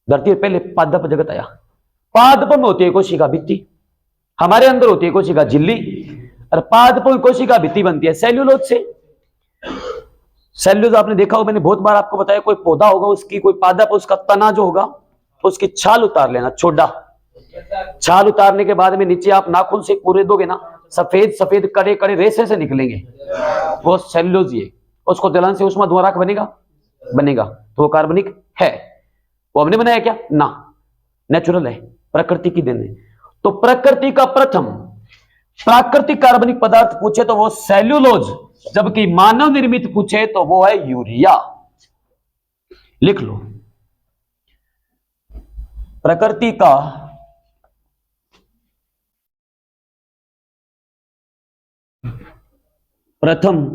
[SPEAKER 1] धरती पर पहले पादप जगत आया। पादप में होती है कोशिका भित्ति, हमारे अंदर होती है कोशिका झिल्ली, और पादप कोशिका भित्ति बनती है सेल्यूलोज से। सेल्यूलोज आपने देखा होगा, मैंने बहुत बार आपको बताया, कोई पौधा होगा, उसकी कोई पादप, उसका तना जो होगा, उसकी छाल उतार लेना, छोड़ा। छाल उतारने के बाद में नीचे आप नाखून से पूरे दोगे ना, सफेद सफेद कड़े कड़े रेशे से निकलेंगे, वो सेल्यूलोज ही है। उसको जलन से उसमें धुआं राख बनेगा, तो वो कार्बनिक है। वो हमने बनाया क्या? ना, नेचुरल है, प्रकृति की देन है। तो प्रकृति का प्रथम प्राकृतिक कार्बनिक पदार्थ पूछे तो वो सेल्यूलोज, जबकि मानव निर्मित पूछे तो वो है यूरिया। लिख लो, प्रकृति का प्रथम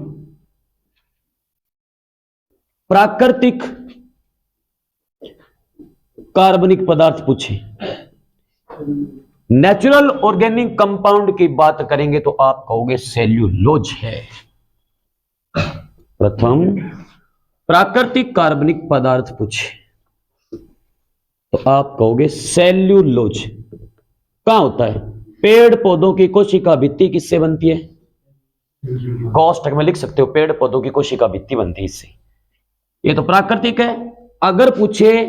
[SPEAKER 1] प्राकृतिक कार्बनिक पदार्थ पूछे, नेचुरल ऑर्गेनिक कंपाउंड की बात करेंगे तो आप कहोगे सेल्यूलोज है। प्रथम प्राकृतिक कार्बनिक पदार्थ पूछे तो आप कहोगे सेल्यूलोज। कहां होता है? पेड़ पौधों की कोशिका भित्ति किससे बनती है? कोष्ठक में लिख सकते हो, पेड़ पौधों की कोशिका भित्ति बनती है इससे। ये तो प्राकृतिक है। अगर पूछे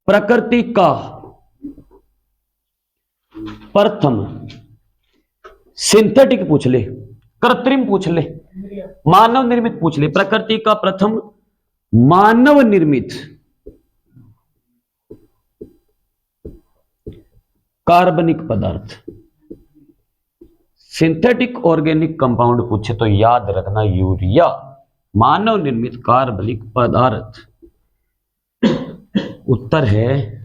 [SPEAKER 1] प्रकृति का प्रथम सिंथेटिक पूछ ले, कृत्रिम पूछ ले, मानव निर्मित पूछ ले, प्रकृति का प्रथम मानव निर्मित कार्बनिक पदार्थ, सिंथेटिक ऑर्गेनिक कंपाउंड पूछे तो याद रखना यूरिया, मानव निर्मित कार्बनिक पदार्थ। उत्तर है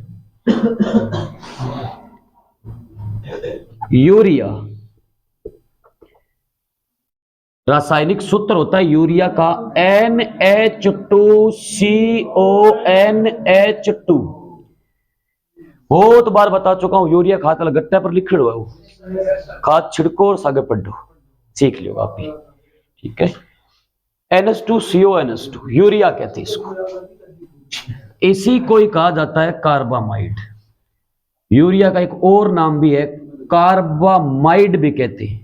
[SPEAKER 1] यूरिया। रासायनिक सूत्र होता है यूरिया का NH2CONH2। बहुत बार बता चुका हूं, यूरिया खाद गट्टा पर लिखे हुआ है, वो खाद छिड़को और सागे पढ़ो, सीख लियो आप भी, ठीक है। NH2CONH2 यूरिया कहते हैं इसको। इसी को ही कहा जाता है कार्बामाइड। यूरिया का एक और नाम भी है, कार्बामाइड भी कहते हैं।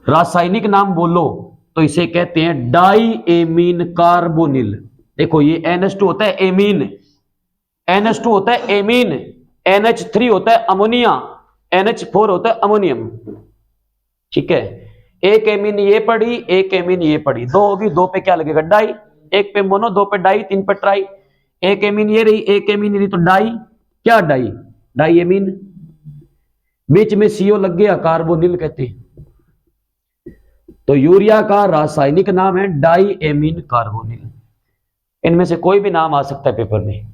[SPEAKER 1] रासायनिक नाम बोलो तो इसे कहते हैं डाईएमीन कार्बोनिल। देखो ये NH2 होता है एमीन, NH2 होता है एमीन, NH3 होता है अमोनिया, NH4 होता है अमोनियम, ठीक है। एक एमीन ये पड़ी, एक एमीन ये पड़ी, दो होगी, दो पे क्या लगेगा? डाई। एक पे मोनो, दो पे डाई, तीन पे ट्राई। एक एमीन ये रही, एक एमीन ये रही, तो डाई। क्या डाई? Die amine. बीच में CO लग गया, कार्बोनिल कहते हैं। तो यूरिया का रासायनिक नाम है डाईएमीन कार्बोनिल। इनमें से कोई भी नाम आ सकता है पेपर में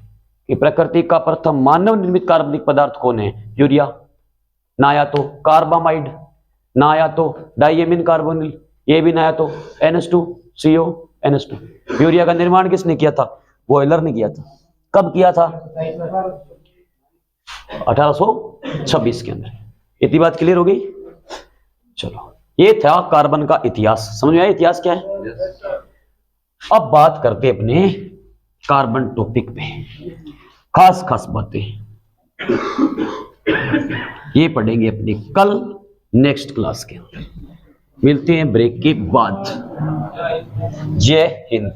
[SPEAKER 1] कि प्रकृति का प्रथम मानव निर्मित कार्बनिक पदार्थ कौन है? यूरिया। ना या तो कार्बामाइड, ना या तो डाईएमीन कार्बोनिल, ये भी ना या तो NH2CONH2। यूरिया का निर्माण किसने किया था? बॉयलर ने किया था। कब किया था? 1826 के अंदर। इतनी बात क्लियर हो गई? चलो, ये था कार्बन का इतिहास। समझ में आया इतिहास क्या है? अब बात करते अपने कार्बन टॉपिक पे, खास खास बातें ये पढ़ेंगे अपनी कल नेक्स्ट क्लास के अंदर। मिलते हैं ब्रेक के बाद। जय हिंद।